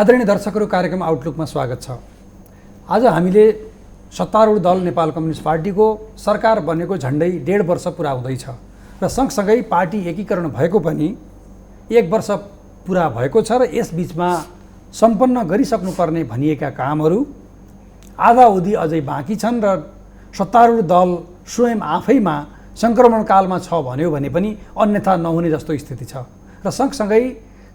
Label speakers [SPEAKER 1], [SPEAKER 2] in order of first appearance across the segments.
[SPEAKER 1] आदरणीय दर्शकहरू, कार्यक्रम आउटलुकमा स्वागत छ। आज हामीले सत्तारूढ दल नेपाल कम्युनिस्ट पार्टीको सरकार बनेको झन्डै 1.5 वर्ष पुरा हुँदैछ र सँगसँगै पार्टी एकीकरण भएको पनि 1 वर्ष पुरा भएको छ र यस बीचमा सम्पन्न गरिसक्नुपर्ने भनिएका कामहरू आधाउधी अझै बाँकी छन् र सत्तारूढ दल स्वयं आफैमा सङ्क्रमणकालमा छ भन्यो भने पनि अन्यथा नहुने जस्तो स्थिति छ र सँगसँगै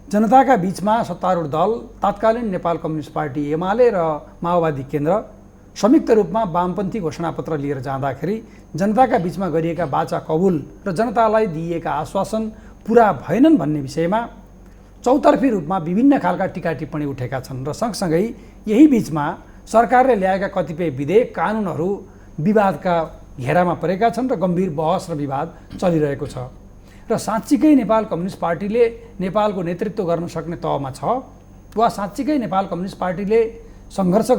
[SPEAKER 1] जनताका बीचमा सत्तारूढ दल तत्कालीन नेपाल कम्युनिस्ट पार्टी एमाले र माओवादी केन्द्र संयुक्त रूपमा वामपन्थी घोषणापत्र लिएर जाँदाखेरि जनताका बीचमा गरिएका वाचा कबुल र जनतालाई दिइएका आश्वासन पुरा भएनन् भन्ने विषयमा चौतर्फी रूपमा विभिन्न खालका टीका टिप्पणी उठेका छन् र सँगसँगै यही बीचमा सरकारले ल्याएका कतिपय विधेयक कानुनहरू विवादका घेरामा परेका छन् र गम्भीर बहस र विवाद चलिरहेको छ र साँच्चीकै नेपाल कम्युनिस्ट पार्टीले नेपालको नेतृत्व गर्न सक्ने तहमा छ वा साँच्चीकै नेपाल कम्युनिस्ट पार्टीले सङ्घर्ष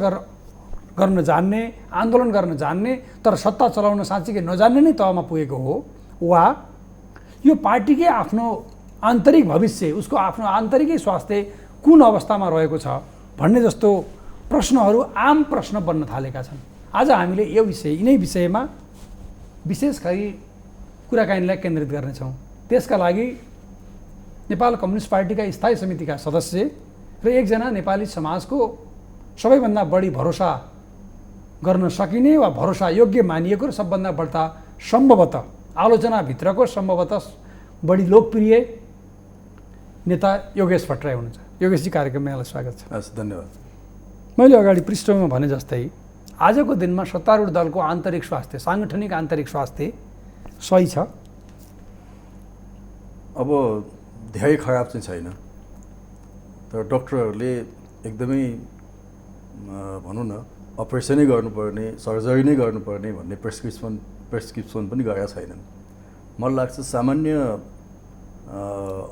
[SPEAKER 1] गर्न जान्ने, आन्दोलन गर्न जान्ने तर सत्ता चलाउन साँच्चीकै नजान्ने नै तहमा पुगेको हो, वा यो पार्टीकै आफ्नो आन्तरिक भविष्य, उसको आफ्नो आन्तरिकै स्वास्थ्य कुन अवस्थामा रहेको छ भन्ने जस्तो प्रश्नहरू आम प्रश्न बन्न थालेका छन्। आज हामीले यिनै विषयमा विशेष गरी कुराकानीलाई केन्द्रित गर्नेछौँ। त्यसका लागि नेपाल कम्युनिस्ट पार्टीका स्थायी समितिका सदस्य र एकजना नेपाली समाजको सबैभन्दा बढी भरोसा गर्न सकिने वा भरोसा योग्य मानिएको र सबभन्दा बढ्ता सम्भवतः आलोचनाभित्रको सम्भवतः बढी लोकप्रिय नेता योगेश भट्टराई हुनुहुन्छ। योगेशजी, कार्यक्रममा यहाँलाई स्वागत छ।
[SPEAKER 2] हस्, धन्यवाद।
[SPEAKER 1] मैले अगाडि पृष्ठमा भने जस्तै आजको दिनमा सत्तारूढ दलको आन्तरिक स्वास्थ्य, साङ्गठनिक आन्तरिक स्वास्थ्य सही छ?
[SPEAKER 2] अब धेरै खराब चाहिँ छैन, तर डक्टरहरूले एकदमै भनौँ न अपरेसनै गर्नुपर्ने, सर्जरी नै गर्नुपर्ने भन्ने प्रेस्क्रिप्सन पनि गरेका छैनन्। मलाई लाग्छ सामान्य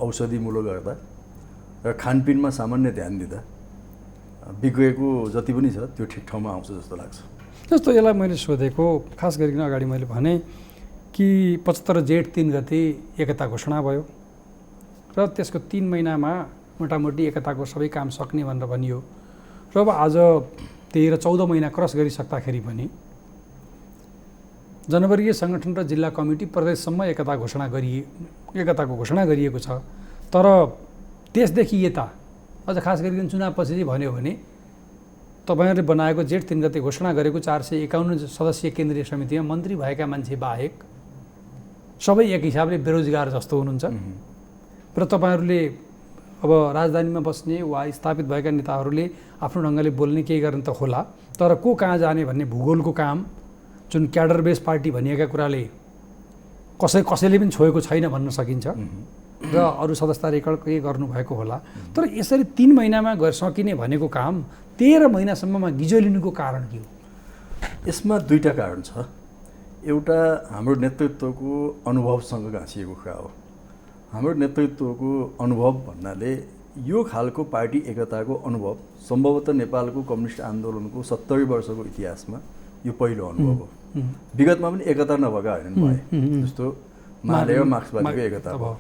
[SPEAKER 2] औषधिमूलक गर्दा र खानपिनमा सामान्य ध्यान दिँदा बिग्रेको जति पनि छ त्यो ठिक ठाउँमा आउँछ जस्तो लाग्छ।
[SPEAKER 1] जस्तो यसलाई मैले सोधेको खास गरिकन अगाडि मैले भने कि 75 जेठ 3 गते एकता घोषणा भयो र त्यसको 3 महिनामा मोटामोटी एकताको सबै काम सक्ने भनेर भनियो र अब आज 13-14 महिना क्रस गरिसक्दाखेरि पनि जनवर्गीय सङ्गठन र जिल्ला कमिटी प्रदेशसम्म एकताको घोषणा गरिएको छ। तर त्यसदेखि यता अझ खास गरिकन चुनावपछि चाहिँ भन्यो भने तपाईँहरूले बनाएको जेठ 3 गते घोषणा गरेको 451 सदस्यीय केन्द्रीय समितिमा मन्त्री भएका मान्छे बाहेक सबै एक हिसाबले बेरोजगार जस्तो हुनुहुन्छ र तपाईँहरूले अब राजधानीमा बस्ने वा स्थापित भएका नेताहरूले आफ्नो ढङ्गले बोल्ने केही गर्न त होला, तर को कहाँ जाने भन्ने भूगोलको काम जुन क्याडर बेस पार्टी भनिएका कुराले कसैले पनि छोएको छैन भन्न सकिन्छ र अरू सदस्यता रेकर्ड केही गर्नुभएको होला। तर यसरी 3 महिनामा सकिने भनेको काम 13 महिनासम्ममा गिजोलिनुको कारण के हो?
[SPEAKER 2] यसमा दुईटा कारण छ। एउटा हाम्रो नेतृत्वको अनुभवसँग गाँसिएको कुरा हो। हाम्रो नेतृत्वको अनुभव भन्नाले यो खालको पार्टी एकताको अनुभव सम्भवतः नेपालको कम्युनिस्ट आन्दोलनको 70 वर्षको इतिहासमा यो पहिलो अनुभव हो। विगतमा पनि एकता नभएका होइनन् भए, जस्तो माले र मार्क्सवादीको एकता भयो,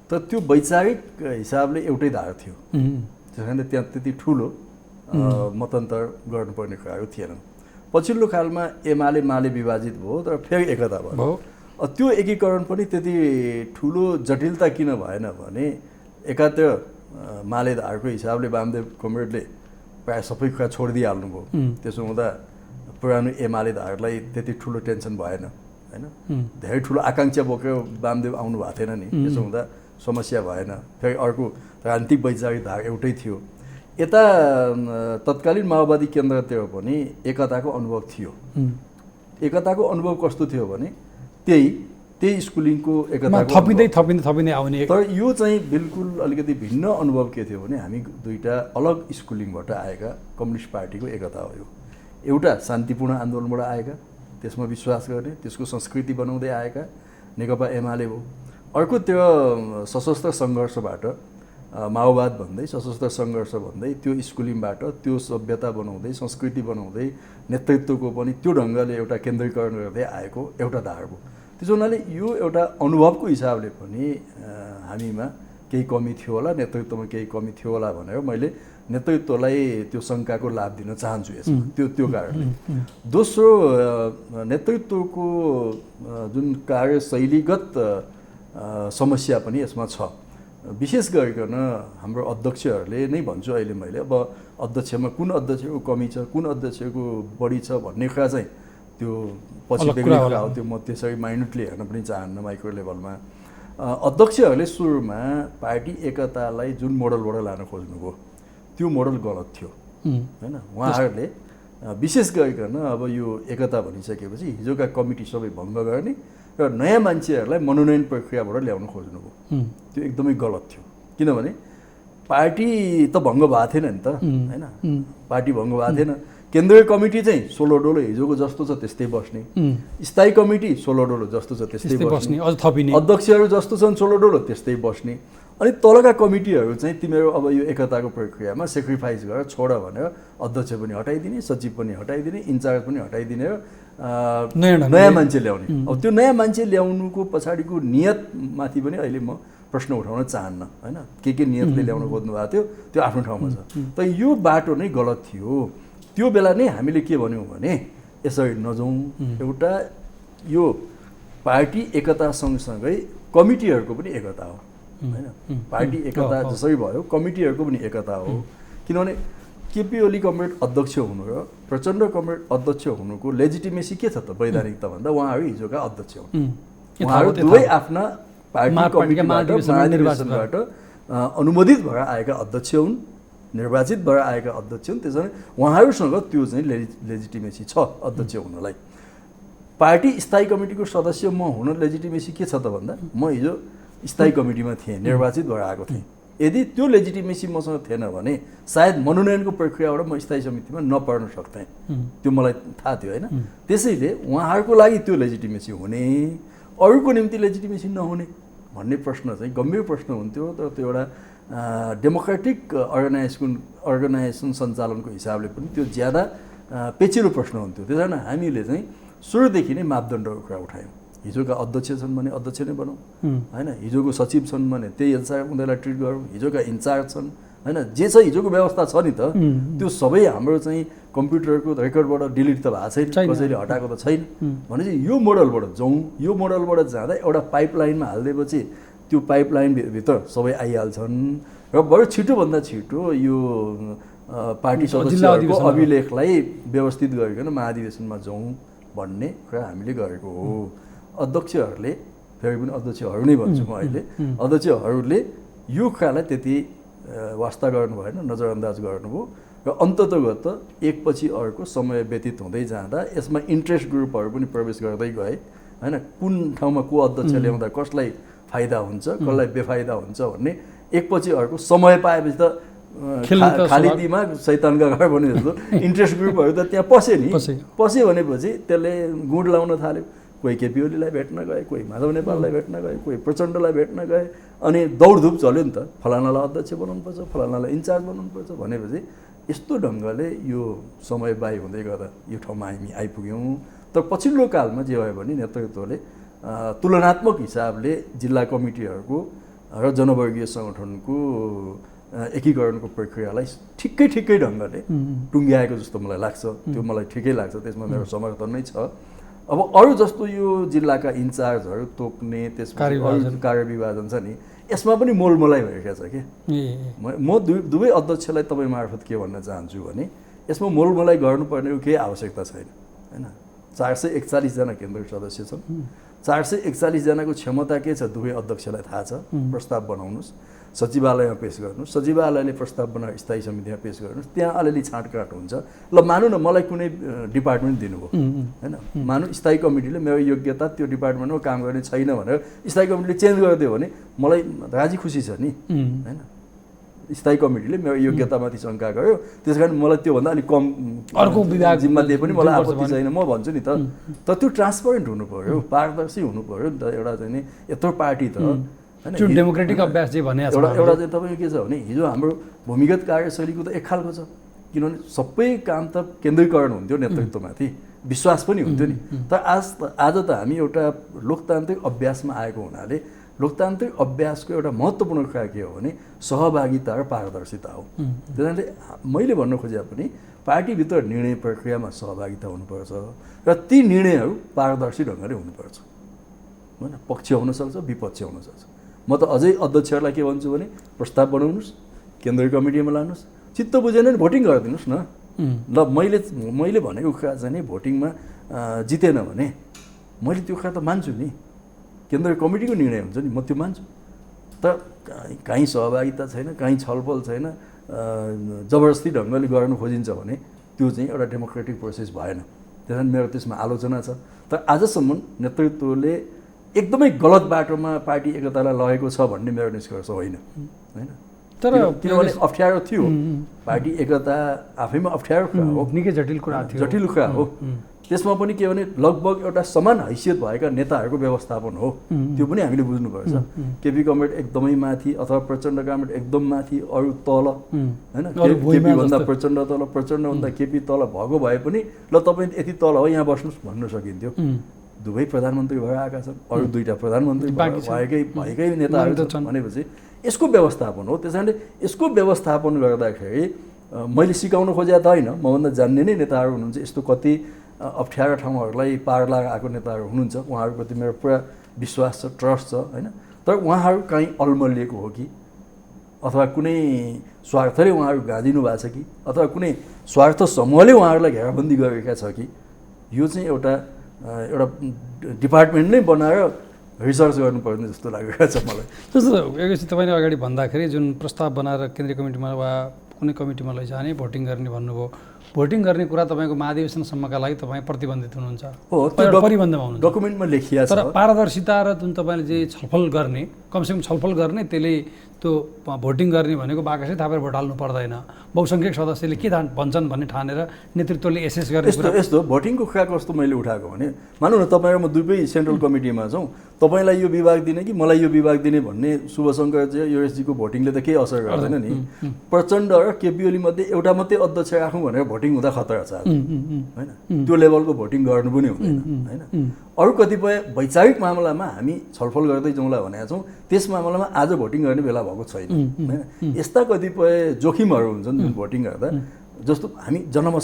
[SPEAKER 2] तर त्यो वैचारिक हिसाबले एउटै धार थियो। त्यस कारण त्यहाँ त्यति ठुलो मतान्तर गर्नुपर्ने कुराहरू थिएनन्। पछिल्लो कालमा एमाले माले विभाजित भयो तर फेरि एकता भयो। त्यो एकीकरण पनि त्यति ठुलो जटिलता किन भएन भने एकातिर माले धारको हिसाबले वामदेव कमरेडले प्रायः सबै कुरा छोडिदिइहाल्नुभयो। त्यसो हुँदा पुरानो एमाले धारलाई त्यति ठुलो टेन्सन भएन, होइन? धेरै ठुलो आकाङ्क्षा बोकेर वामदेव आउनु भएको थिएन नि। त्यसो हुँदा समस्या भएन। फेरि अर्को राजनीतिक वैचारिक धार एउटै थियो। यता तत्कालीन माओवादी केन्द्रतिर पनि एकताको अनुभव थियो। एकताको अनुभव कस्तो थियो भने त्यही स्कुलिङको एकताको
[SPEAKER 1] थपिँदै आउने।
[SPEAKER 2] तर यो चाहिँ बिल्कुल अलिकति भिन्न अनुभव के थियो भने हामी दुईटा अलग स्कुलिङबाट आएका कम्युनिस्ट पार्टीको एकता हो। एउटा शान्तिपूर्ण आन्दोलनबाट आएका, त्यसमा विश्वास गर्ने, त्यसको संस्कृति बनाउँदै आएका नेकपा एमाले हो। अर्को त्यो सशस्त्र सङ्घर्षबाट माओवाद भन्दै, सशस्त्र सङ्घर्ष भन्दै त्यो स्कुलिङबाट त्यो सभ्यता बनाउँदै, संस्कृति बनाउँदै, नेतृत्वको पनि त्यो ढङ्गले एउटा केन्द्रीकरण गर्दै आएको एउटा धार हो। त्यसो हुनाले यो एउटा अनुभवको हिसाबले पनि हामीमा केही कमी थियो होला, नेतृत्वमा केही कमी थियो होला भनेर मैले नेतृत्वलाई त्यो शङ्काको लाभ दिन चाहन्छु यसमा, त्यो कारणले। दोस्रो, नेतृत्वको जुन कार्यशैलीगत समस्या पनि यसमा छ। विशेष गरिकन हाम्रो अध्यक्षहरूले नै भन्छु अहिले मैले, अब अध्यक्षमा कुन अध्यक्षको कमी छ, कुन अध्यक्षको बढी छ भन्ने कुरा चाहिँ त्यो पछि बेग्लै कुरा हो, त्यो म त्यसरी माइन्युटली हेर्न पनि चाहन्न माइक्रो लेभलमा। अध्यक्षहरूले सुरुमा पार्टी एकतालाई जुन मोडलबाट लान खोज्नुभयो त्यो मोडल गलत थियो हैन। उहाँहरूले विशेष गरिकन अब यो एकता भनिसकेपछि हिजोका कमिटी सबै भङ्ग गर्ने र नयाँ मान्छेहरूलाई मनोनयन प्रक्रियाबाट ल्याउन खोज्नुभयो, त्यो एकदमै गलत थियो। किनभने पार्टी त भङ्ग भएको थिएन नि त हैन, पार्टी भङ्ग भएको थिएन। केन्द्रीय कमिटी चाहिँ सोलोडोलो हिजोको जस्तो छ त्यस्तै बस्ने, स्थायी कमिटी सोलोडोलो जस्तो छ त्यस्तै बस्ने, अध्यक्षहरू जस्तो छन् सोलोडोलो त्यस्तै बस्ने। अनि तलका कमिटीहरू चाहिँ तिमीहरू अब यो एकताको प्रक्रियामा सेक्रिफाइस गरेर छोड भनेर अध्यक्ष पनि हटाइदिने, सचिव पनि हटाइदिने, इन्चार्ज पनि हटाइदिने र नयाँ मान्छे ल्याउने। अब त्यो नयाँ मान्छे ल्याउनुको पछाडिको नियतमाथि पनि अहिले म प्रश्न उठाउन चाहन्न हैन। के नियतले ल्याउन खोज्नु भएको थियो त्यो आफ्नो ठाउँमा छ, तर यो बाटो नै गलत थियो। त्यो बेला नै हामीले के भन्यौँ भने यसरी नजाउँ, एउटा यो पार्टी एकता सँगसँगै कमिटीहरूको पनि एकता हो हैन। पार्टी एकता जसरी भयो कमिटीहरूको पनि एकता हो। किनभने केपी ओली कमरेड अध्यक्ष हुनु र प्रचण्ड कमरेड अध्यक्ष हुनुको लेजिटिमेसी के छ त वैधानिकता भन्दा उहाँहरू हिजोका अध्यक्ष हुन्। उहाँहरू दुवै आफ्ना पार्टी कमिटीबाट महाधिवेशनबाट अनुमोदित भएर आएका अध्यक्ष हुन्, निर्वाचित भएर आएका अध्यक्ष हुन्। त्यसैले उहाँहरूसँग त्यो चाहिँ लेजिटिमेसी छ अध्यक्ष हुनलाई। पार्टी स्थायी कमिटीको सदस्य म हुन लेजिटिमेसी के छ त भन्दा म हिजो स्थायी कमिटीमा थिएँ, निर्वाचित भएर आएको थिएँ। यदि त्यो लेजिटिमेसी मसँग थिएन भने सायद मनोनयनको प्रक्रियाबाट म स्थायी समितिमा नपर्न सक्थेँ, त्यो मलाई थाहा थियो हैन। त्यसैले उहाँहरूको लागि त्यो लेजिटिमेसी हुने, अरूको निम्ति लेजिटिमेसी नहुने भन्ने प्रश्न चाहिँ गम्भीर प्रश्न हुन्थ्यो। तर त्यो एउटा डेमोक्रेटिक अर्गनाइजेसन सञ्चालनको हिसाबले पनि त्यो ज्यादा पेचिलो प्रश्न हुन्थ्यो। त्यस कारण हामीले चाहिँ सुरुदेखि नै मापदण्डको कुरा उठायौँ। हिजोका अध्यक्ष छन् भने अध्यक्ष नै बनाऊ हैन, हिजोको सचिव छन् भने त्यही अनुसार उनीहरूलाई ट्रिट गरौँ, हिजोका इन्चार्ज छन् हैन, जे छ हिजोको व्यवस्था छ नि त त्यो सबै हाम्रो चाहिँ कम्प्युटरको रेकर्डबाट डिलिट त भएको छैन, कसैले हटाएको त छैन। भनेपछि यो मोडलबाट जाउँ। यो मोडलबाट जाँदा एउटा पाइपलाइनमा हालिदिएपछि त्यो पाइपलाइनभित्र सबै आइहाल्छन् र बरु छिटोभन्दा छिटो यो पार्टी सदस्यहरूको अभिलेखलाई व्यवस्थित गरिकन महाधिवेशनमा जाउँ भन्ने कुरा हामीले गरेको हो। अध्यक्षहरूले, फेरि पनि अध्यक्षहरू नै भन्छु म अहिले, अध्यक्षहरूले यो कुरालाई त्यति वास्ता गर्नु भएन, नजरअन्दाज गर्नुभयो र अन्ततगत एकपछि अर्को समय व्यतीत हुँदै जाँदा यसमा इन्ट्रेस्ट ग्रुपहरू पनि प्रवेश गर्दै गए हैन। कुन ठाउँमा को अध्यक्ष ल्याउँदा कसलाई फाइदा हुन्छ, कसलाई बेफाइदा हुन्छ भन्ने एकपछि अर्को समय पाएपछि त खाली दिमाग शैतानका घर भने जस्तो इन्ट्रेस्ट ग्रुपहरू त त्यहाँ पसे नि। पस्यो भनेपछि त्यसले गुड लाउन थाल्यो। कोही केपी ओलीलाई भेट्न गए, कोही माधव नेपाललाई भेट्न गए, कोही प्रचण्डलाई भेट्न गए, अनि दौडधुप चल्यो नि त। फलानालाई अध्यक्ष बनाउनुपर्छ, फलानालाई इन्चार्ज बनाउनुपर्छ भनेपछि यस्तो ढङ्गले यो समय बाही हुँदै गर्दा यो ठाउँमा हामी आइपुग्यौँ। तर पछिल्लो कालमा जे भयो भने नेतृत्वले तुलनात्मक हिसाबले जिल्ला कमिटीहरूको र जनवर्गीय सङ्गठनको एकीकरणको प्रक्रियालाई ठिकै ढङ्गले टुङ्ग्याएको जस्तो मलाई लाग्छ। त्यो मलाई ठिकै लाग्छ, त्यसमा मेरो समर्थन नै छ। अब अरू जस्तो यो जिल्लाका इन्चार्जहरू तोक्ने, त्यसमा कार्यविभाजन छ नि, यसमा पनि मोलमोलाई भइरहेको छ कि। म दुवै अध्यक्षलाई तपाईँ मार्फत के भन्न चाहन्छु भने यसमा मोलमोलाई गर्नुपर्ने केही आवश्यकता छैन हैन। 441 जना केन्द्रीय सदस्य छन्, 441 जनाको क्षमता के छ दुवै अध्यक्षलाई थाहा छ। प्रस्ताव बनाउनुहोस्, सचिवालयमा पेश गर्नुहोस्, सचिवालयले प्रस्ताव बनाएर स्थायी समितिमा पेश गर्नुहोस्, त्यहाँ अलिअलि छाँटकाँट हुन्छ। ल मानौँ न मलाई कुनै डिपार्टमेन्ट दिनुभयो हैन, मानौँ स्थायी कमिटीले मेरो योग्यता त्यो डिपार्टमेन्टमा काम गर्ने छैन भनेर स्थायी कमिटीले चेन्ज गरिदियो भने मलाई राजी खुसी छ नि हैन। स्थायी कमिटीले मेरो योग्यतामाथि शङ्का गर्यो, त्यस कारण मलाई त्योभन्दा अलिक कम
[SPEAKER 1] अर्को विभाग
[SPEAKER 2] जिम्मा दिए पनि मलाई आपत्ति छैन, म भन्छु नि त। तर त्यो ट्रान्सपरेन्ट हुनु पऱ्यो, पारदर्शी हुनु पऱ्यो नि त। एउटा चाहिँ नि यत्रो पार्टी त
[SPEAKER 1] जुन डेमोक्रेटिक अभ्यास जे भने
[SPEAKER 2] एउटा चाहिँ तपाईँको के छ भने हिजो हाम्रो भूमिगत कार्यशैलीको त एक खालको छ। किनभने सबै काम त केन्द्रीकरण हुन्थ्यो नेतृत्वमाथि, विश्वास पनि हुन्थ्यो नि। तर आज त हामी एउटा लोकतान्त्रिक अभ्यासमा आएको हुनाले लोकतान्त्रिक अभ्यासको एउटा महत्त्वपूर्ण कुरा के हो भने सहभागिता र पारदर्शिता हो। त्यस कारणले मैले भन्न खोजे पनि पार्टीभित्र निर्णय प्रक्रियामा सहभागिता हुनुपर्छ र ती निर्णयहरू पारदर्शी ढङ्गले हुनुपर्छ होइन। पक्ष हुनसक्छ, विपक्ष हुनसक्छ। म त अझै अध्यक्षहरूलाई के भन्छु भने प्रस्ताव बनाउनुहोस्, केन्द्रीय कमिटीमा लानुहोस्, चित्त बुझेन भने भोटिङ गरिदिनुहोस् न। ल मैले भनेको कुरा चाहिँ नि भोटिङमा जितेन भने मैले त्यो कुरा त मान्छु नि, केन्द्रीय कमिटीको निर्णय हुन्छ नि, म त्यो मान्छु। तर कहीँ सहभागिता छैन, कहीँ छलफल छैन, जबरजस्ती ढङ्गले गर्न खोजिन्छ भने त्यो चाहिँ एउटा डेमोक्रेटिक प्रोसेस भएन। त्यस कारण मेरो त्यसमा आलोचना छ। तर आजसम्म नेतृत्वले एकदमै गलत बाटोमा पार्टी एकतालाई लगेको छ भन्ने मेरो निष्कर्ष होइन होइन।
[SPEAKER 1] तर
[SPEAKER 2] किनभने अप्ठ्यारो थियो, पार्टी एकता आफैमा अप्ठ्यारो कुरा हो,
[SPEAKER 1] निकै जटिल कुरा थियो,
[SPEAKER 2] जटिल कुरा हो। त्यसमा पनि के भने लगभग एउटा समान हैसियत भएका नेताहरूको व्यवस्थापन हो, त्यो पनि हामीले बुझ्नुपर्छ। केपी कमरेड एकदमै माथि अथवा प्रचण्ड कमरेड एकदम माथि, अरू तल होइन, केपीभन्दा प्रचण्ड तल, प्रचण्डभन्दा केपी तल भएको भए पनि ल तपाईँ यति तल हो यहाँ बस्नुहोस् भन्न सकिन्थ्यो। दुवै प्रधानमन्त्री भएर आएका छन्, अरू दुईवटा प्रधानमन्त्री भएकै नेताहरू छन् भनेपछि यसको व्यवस्थापन हो। त्यस कारणले यसको व्यवस्थापन गर्दाखेरि मैले सिकाउन खोजेको त होइन, मभन्दा जान्ने नै नेताहरू हुनुहुन्छ, यस्तो कति अप्ठ्यारो ठाउँहरूलाई पार लगाएर आएको नेताहरू हुनुहुन्छ, उहाँहरूप्रति मेरो पुरा विश्वास छ, ट्रस्ट छ होइन। तर उहाँहरू कहीँ अलमलिएको हो कि अथवा कुनै स्वार्थले उहाँहरू गाँजिनु भएको छ कि अथवा कुनै स्वार्थ समूहले उहाँहरूलाई घेराबन्दी गरेका छ कि, यो चाहिँ एउटा डिपार्टमेन्ट नै बनाएर रिसर्च गर्नुपर्ने जस्तो लागेको छ मलाई।
[SPEAKER 1] जस्तो एकैछिन तपाईँले अगाडि भन्दाखेरि जुन प्रस्ताव बनाएर केन्द्रीय कमिटीमा वा कुनै कमिटीमा लैजाने भोटिङ गर्ने भन्नुभयो, भोटिङ गर्ने कुरा तपाईँको महाधिवेशनसम्मका लागि तपाईँ प्रतिबन्धित हुनुहुन्छ,
[SPEAKER 2] हो
[SPEAKER 1] परिबन्धमा हुनुहुन्छ,
[SPEAKER 2] डकुमेन्टमा लेखिया छ।
[SPEAKER 1] तर पारदर्शिता र जुन तपाईँले जे छलफल गर्ने, कमसेकम छलफल गर्ने, त्यसले त्यो भोटिङ गर्ने भनेको बाकसै थापेर भोट हाल्नु पर्दैन, बहुसङ्ख्यक सदस्यले के भन्छन् भन्ने ठानेर नेतृत्वले एसेस गर्ने।
[SPEAKER 2] यस्तो भोटिङको कुरा कस्तो मैले उठाएको भने, मानौँ न तपाईँ र म दुवै सेन्ट्रल कमिटीमा छौँ, तपाईँलाई यो विभाग दिने कि मलाई यो विभाग दिने भन्ने शुभशङ्कर योगेशजीको भोटिङले त केही असर गर्दैन नि। प्रचण्ड र केपी ओली मध्ये एउटा मात्रै अध्यक्ष राखौँ भनेर भोटिङ हुँदा खतरा छ होइन, त्यो लेभलको भोटिङ गर्नु पनि हुँदैन होइन। अरू कतिपय वैचारिक मामलामा हामी छलफल गर्दै जाउँला भनेका छौँ, त्यस मामलामा आज भोटिङ गर्ने बेला भएको छैन होइन। यस्ता कतिपय जोखिमहरू हुन्छन् जुन भोटिङ गर्दा, जस्तो हामी जनमत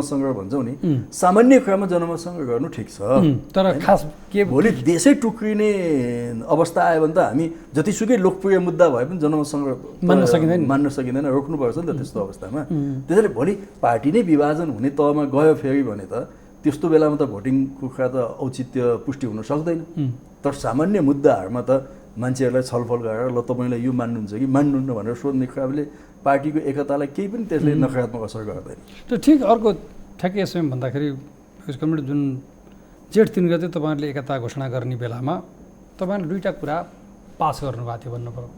[SPEAKER 2] सङ्ग्रह भन्छौँ नि, सामान्य कुरामा जनमत सङ्ग्रह गर्नु ठिक छ,
[SPEAKER 1] तर खास के
[SPEAKER 2] भोलि देशै टुक्रिने अवस्था आयो भने त हामी जतिसुकै लोकप्रिय मुद्दा भए पनि जनमत सङ्ग्रह मान्न सकिँदैन, रोक्नुपर्छ नि त त्यस्तो अवस्थामा। त्यसैले भोलि पार्टी नै विभाजन हुने तहमा गयो फेरि भने त त्यस्तो बेलामा त भोटिङको कुरा त औचित्य पुष्टि हुन सक्दैन। तर सामान्य मुद्दाहरूमा त मान्छेहरूलाई छलफल गरेर ल तपाईँलाई यो मान्नुहुन्छ कि मान्नुहुन्न भनेर सोध्ने कुराले पार्टीको एकतालाई केही पनि त्यसले नकारात्मक असर गर्दैन।
[SPEAKER 1] त्यो ठिक। अर्को ठ्याक्कै यसमा भन्दाखेरि कमिटी जुन जेठ 3 गते तपाईँहरूले एकता घोषणा गर्ने बेलामा तपाईँले दुईवटा कुरा पास गर्नुभएको थियो भन्नु पऱ्यो।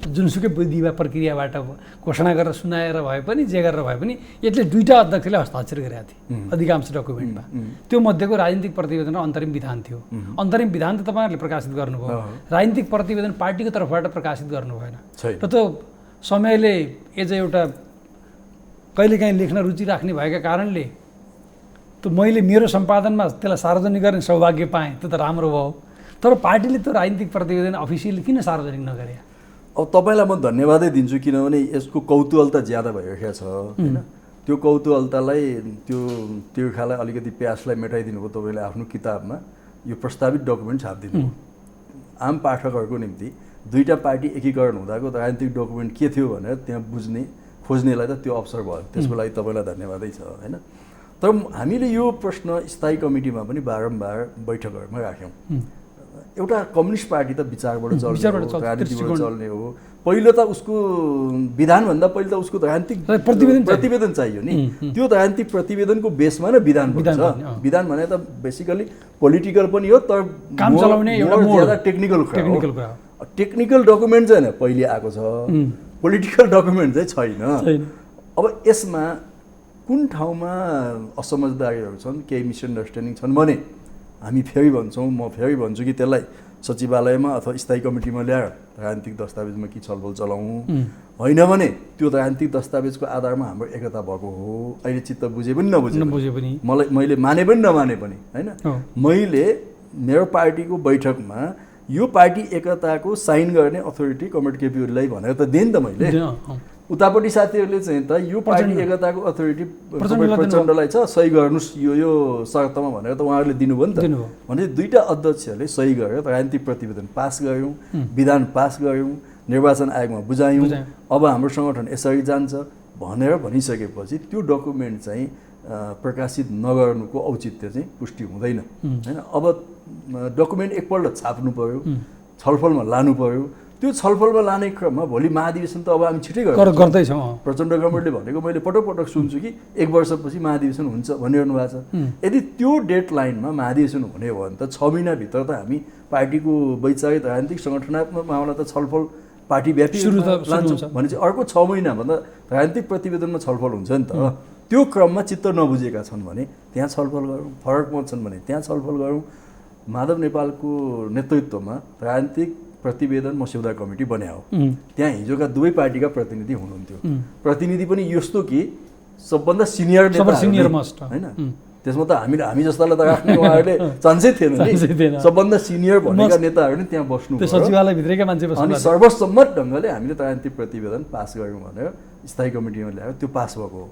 [SPEAKER 1] जुनसुकै विधिवा प्रक्रियाबाट घोषणा गरेर सुनाएर भए पनि जे गरेर भए पनि यसले दुईवटा अध्यक्षले हस्ताक्षर गरेका थिए अधिकांश डकुमेन्टमा। त्यो मध्येको राजनीतिक प्रतिवेदन र अन्तरिम विधान थियो। अन्तरिम विधान त तपाईँहरूले प्रकाशित गर्नुभयो, राजनीतिक प्रतिवेदन पार्टीको तर्फबाट प्रकाशित गर्नु भएन। र त्यो समयले एज एउटा कहिलेकाहीँ लेख्न रुचि राख्ने भएका कारणले त मैले मेरो सम्पादनमा त्यसलाई सार्वजनिक गर्ने सौभाग्य पाएँ, त्यो त राम्रो भयो। तर पार्टीले त्यो राजनीतिक प्रतिवेदन अफिसियली किन सार्वजनिक नगरे?
[SPEAKER 2] अब तपाईँलाई म धन्यवादै दिन्छु, किनभने यसको कौतूहलता ज्यादा भइरहेको छ होइन। त्यो कौतूहलतालाई त्यो तिर्खालाई अलिकति प्यासलाई मेटाइदिनु भयो तपाईँले आफ्नो किताबमा यो प्रस्तावित डकुमेन्ट छापिदिनु भयो। आम पाठकहरूको निम्ति दुईवटा पार्टी एकीकरण हुँदाको राजनीतिक डकुमेन्ट के थियो भनेर त्यहाँ खोज्नेलाई त त्यो अवसर भयो, त्यसको लागि तपाईँलाई धन्यवादै छ होइन। तर हामीले यो प्रश्न स्थायी कमिटीमा पनि बारम्बार बैठकहरूमा राख्यौँ। एउटा कम्युनिस्ट पार्टी त विचारबाट चल्ने, राजनीतिबाट चल्ने हो। पहिलो त उसको विधानभन्दा पहिलो त उसको राजनीतिक प्रतिवेदन चाहियो नि। त्यो राजनीतिक प्रतिवेदनको बेसमा नै विधान बन्छ। विधान भने त बेसिकली पोलिटिकल पनि हो, तर
[SPEAKER 1] काम चलाउने एउटा
[SPEAKER 2] ज्यादा टेक्निकल कुरा हो। टेक्निकल डकुमेन्ट चाहिँ होइन पहिले आएको छ, पोलिटिकल डकुमेन्ट चाहिँ छैन। अब यसमा कुन ठाउँमा असमझदारीहरू छन्, केही मिसअन्डरस्ट्यान्डिङ छन् भने हामी फेरि भन्छौँ, म फेरि भन्छु कि त्यसलाई सचिवालयमा अथवा स्थायी कमिटीमा ल्याएर राजनीतिक दस्तावेजमा कि छलफल चलाउँ, होइन भने त्यो राजनीतिक दस्तावेजको आधारमा हाम्रो एकता भएको हो। अहिले चित्त बुझे पनि नबुझे पनि मैले माने पनि नमाने पनि होइन, मैले मेरो पार्टीको बैठकमा यो पार्टी एकताको साइन गर्ने अथोरिटी कमरेड केपी ओलीलाई भनेर त दिएँ नि त मैले। उतापट्टि साथीहरूले चाहिँ त यो पार्टी एकताको अथोरिटी प्रचण्डलाई छ, सही गर्नुहोस् यो शर्तमा भनेर त उहाँहरूले दिनुभयो नि त। भने दुईवटा अध्यक्षहरूले सही गरेर राजनीतिक प्रतिवेदन पास गऱ्यौँ, विधान पास गऱ्यौँ, निर्वाचन आयोगमा बुझायौँ, अब हाम्रो सङ्गठन यसरी जान्छ भनेर भनिसकेपछि त्यो डकुमेन्ट चाहिँ प्रकाशित नगर्नुको औचित्य चाहिँ पुष्टि हुँदैन होइन। अब डकुमेन्ट एकपल्ट छाप्नु पऱ्यो, छलफलमा लानु पऱ्यो। त्यो छलफलमा लाने क्रममा भोलि महाधिवेशन त अब हामी छिटै
[SPEAKER 1] गर्दैछौँ।
[SPEAKER 2] प्रचण्ड गभर्मेन्टले भनेको मैले पटक पटक सुन्छु कि 1 वर्षपछि महाधिवेशन हुन्छ भनिरहनु भएको छ। यदि त्यो डेड लाइनमा महाधिवेशन हुने हो भने त 6 महिनाभित्र त हामी पार्टीको वैचारिक राजनीतिक सङ्गठनात्मक मामला त छलफल पार्टी व्यापी लान्छौँ भने चाहिँ अर्को 6 महिनामा त राजनीतिक प्रतिवेदनमा छलफल हुन्छ नि त। त्यो क्रममा चित्त नबुझेका छन् भने त्यहाँ छलफल गरौँ, फरक मत छन् भने त्यहाँ छलफल गरौँ। माधव नेपालको नेतृत्वमा राजनीतिक प्रतिवेदन मस्यौदा कमिटी बन्या हो। त्यहाँ हिजोका दुवै पार्टीका प्रतिनिधि हुनुहुन्थ्यो। प्रतिनिधि पनि यस्तो कि सबभन्दा सिनियर होइन, त्यसमा त हामी जस्तालाई त राख्ने उहाँहरूले चान्सै थिएन नि। सबभन्दा सिनियर भनेका नेताहरू नै त्यहाँ बस्नु,
[SPEAKER 1] सचिवालयभित्रैका मान्छे बस्नु।
[SPEAKER 2] अनि सर्वसम्मत ढङ्गले हामीले राजनीतिक प्रतिवेदन पास गऱ्यौँ भनेर स्थायी कमिटीमा ल्यायो। त्यो पास भएको हो।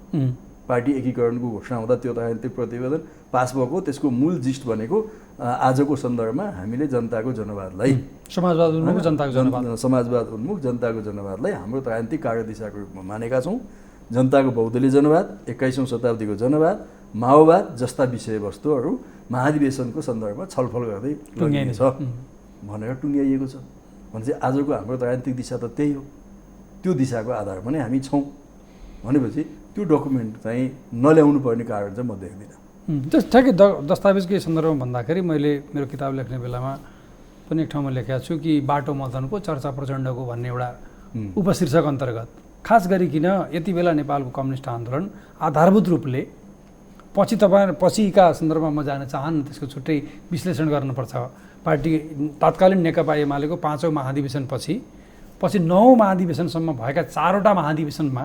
[SPEAKER 2] पार्टी एकीकरणको घोषणा हुँदा त्यो राजनीतिक प्रतिवेदन पास भएको। त्यसको मूल जिस्ट भनेको आजको सन्दर्भमा हामीले जनताको जनवादलाई, समाजवाद उन्मुख जनताको जनवादलाई हाम्रो राजनीतिक कार्यदिशाको रूपमा मानेका छौँ। जनताको बहुदलीय जनवाद, 21औं शताब्दीको जनवाद, माओवाद जस्ता विषयवस्तुहरू महाधिवेशनको सन्दर्भमा छलफल गर्दै लगिनेछ भनेर टुङ्ग्याइएको छ। भने चाहिँ आजको हाम्रो राजनीतिक दिशा त त्यही हो। त्यो दिशाको आधारमा नै हामी छौँ भनेपछि त्यो डकुमेन्ट चाहिँ नल्याउनु पर्ने कारण चाहिँ म देख्दिनँ।
[SPEAKER 1] ठ्याक्कै दस्तावेजकै सन्दर्भमा भन्दाखेरि मैले मेरो किताब लेख्ने बेलामा पनि एक ठाउँमा लेखेको छु कि बाटो मदनको चर्चा प्रचण्डको भन्ने एउटा उपशीर्षक अन्तर्गत खास गरिकन यति बेला नेपालको कम्युनिस्ट आन्दोलन आधारभूत रूपले पछिका सन्दर्भमा म जान चाहन्न, त्यसको छुट्टै विश्लेषण गर्नुपर्छ। पार्टी तत्कालीन नेकपा एमालेको 5औं महाधिवेशनपछि 9औं महाधिवेशनसम्म भएका 4वटा महाधिवेशनमा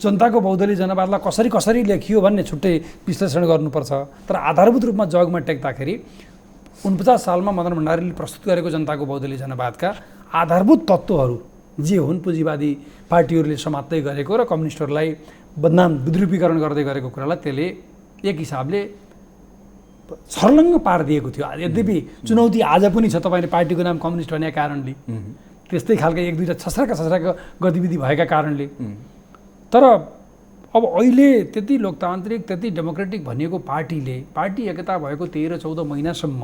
[SPEAKER 1] जनताको बहुदलीय जनवादलाई कसरी लेखियो भन्ने छुट्टै विश्लेषण गर्नुपर्छ। तर आधारभूत रूपमा जगमा टेक्दाखेरि 49 सालमा मदन भण्डारीले प्रस्तुत गरेको जनताको बहुदलीय जनवादका आधारभूत तत्त्वहरू जे हुन्, पुँजीवादी पार्टीहरूले समात्दै गरेको र कम्युनिस्टहरूलाई बदनाम विद्रूपीकरण गर्दै गरेको कुरालाई त्यसले एक हिसाबले छर्लङ्ग पारिदिएको थियो। यद्यपि चुनौती आज पनि छ, तपाईँले पार्टीको नाम कम्युनिस्ट भनेको कारणले, त्यस्तै खालका 1-2टा छस्राका गतिविधि भएका कारणले। तर अब अहिले त्यति लोकतान्त्रिक, त्यति डेमोक्रेटिक भनिएको पार्टी एकता भएको 13-14 महिनासम्म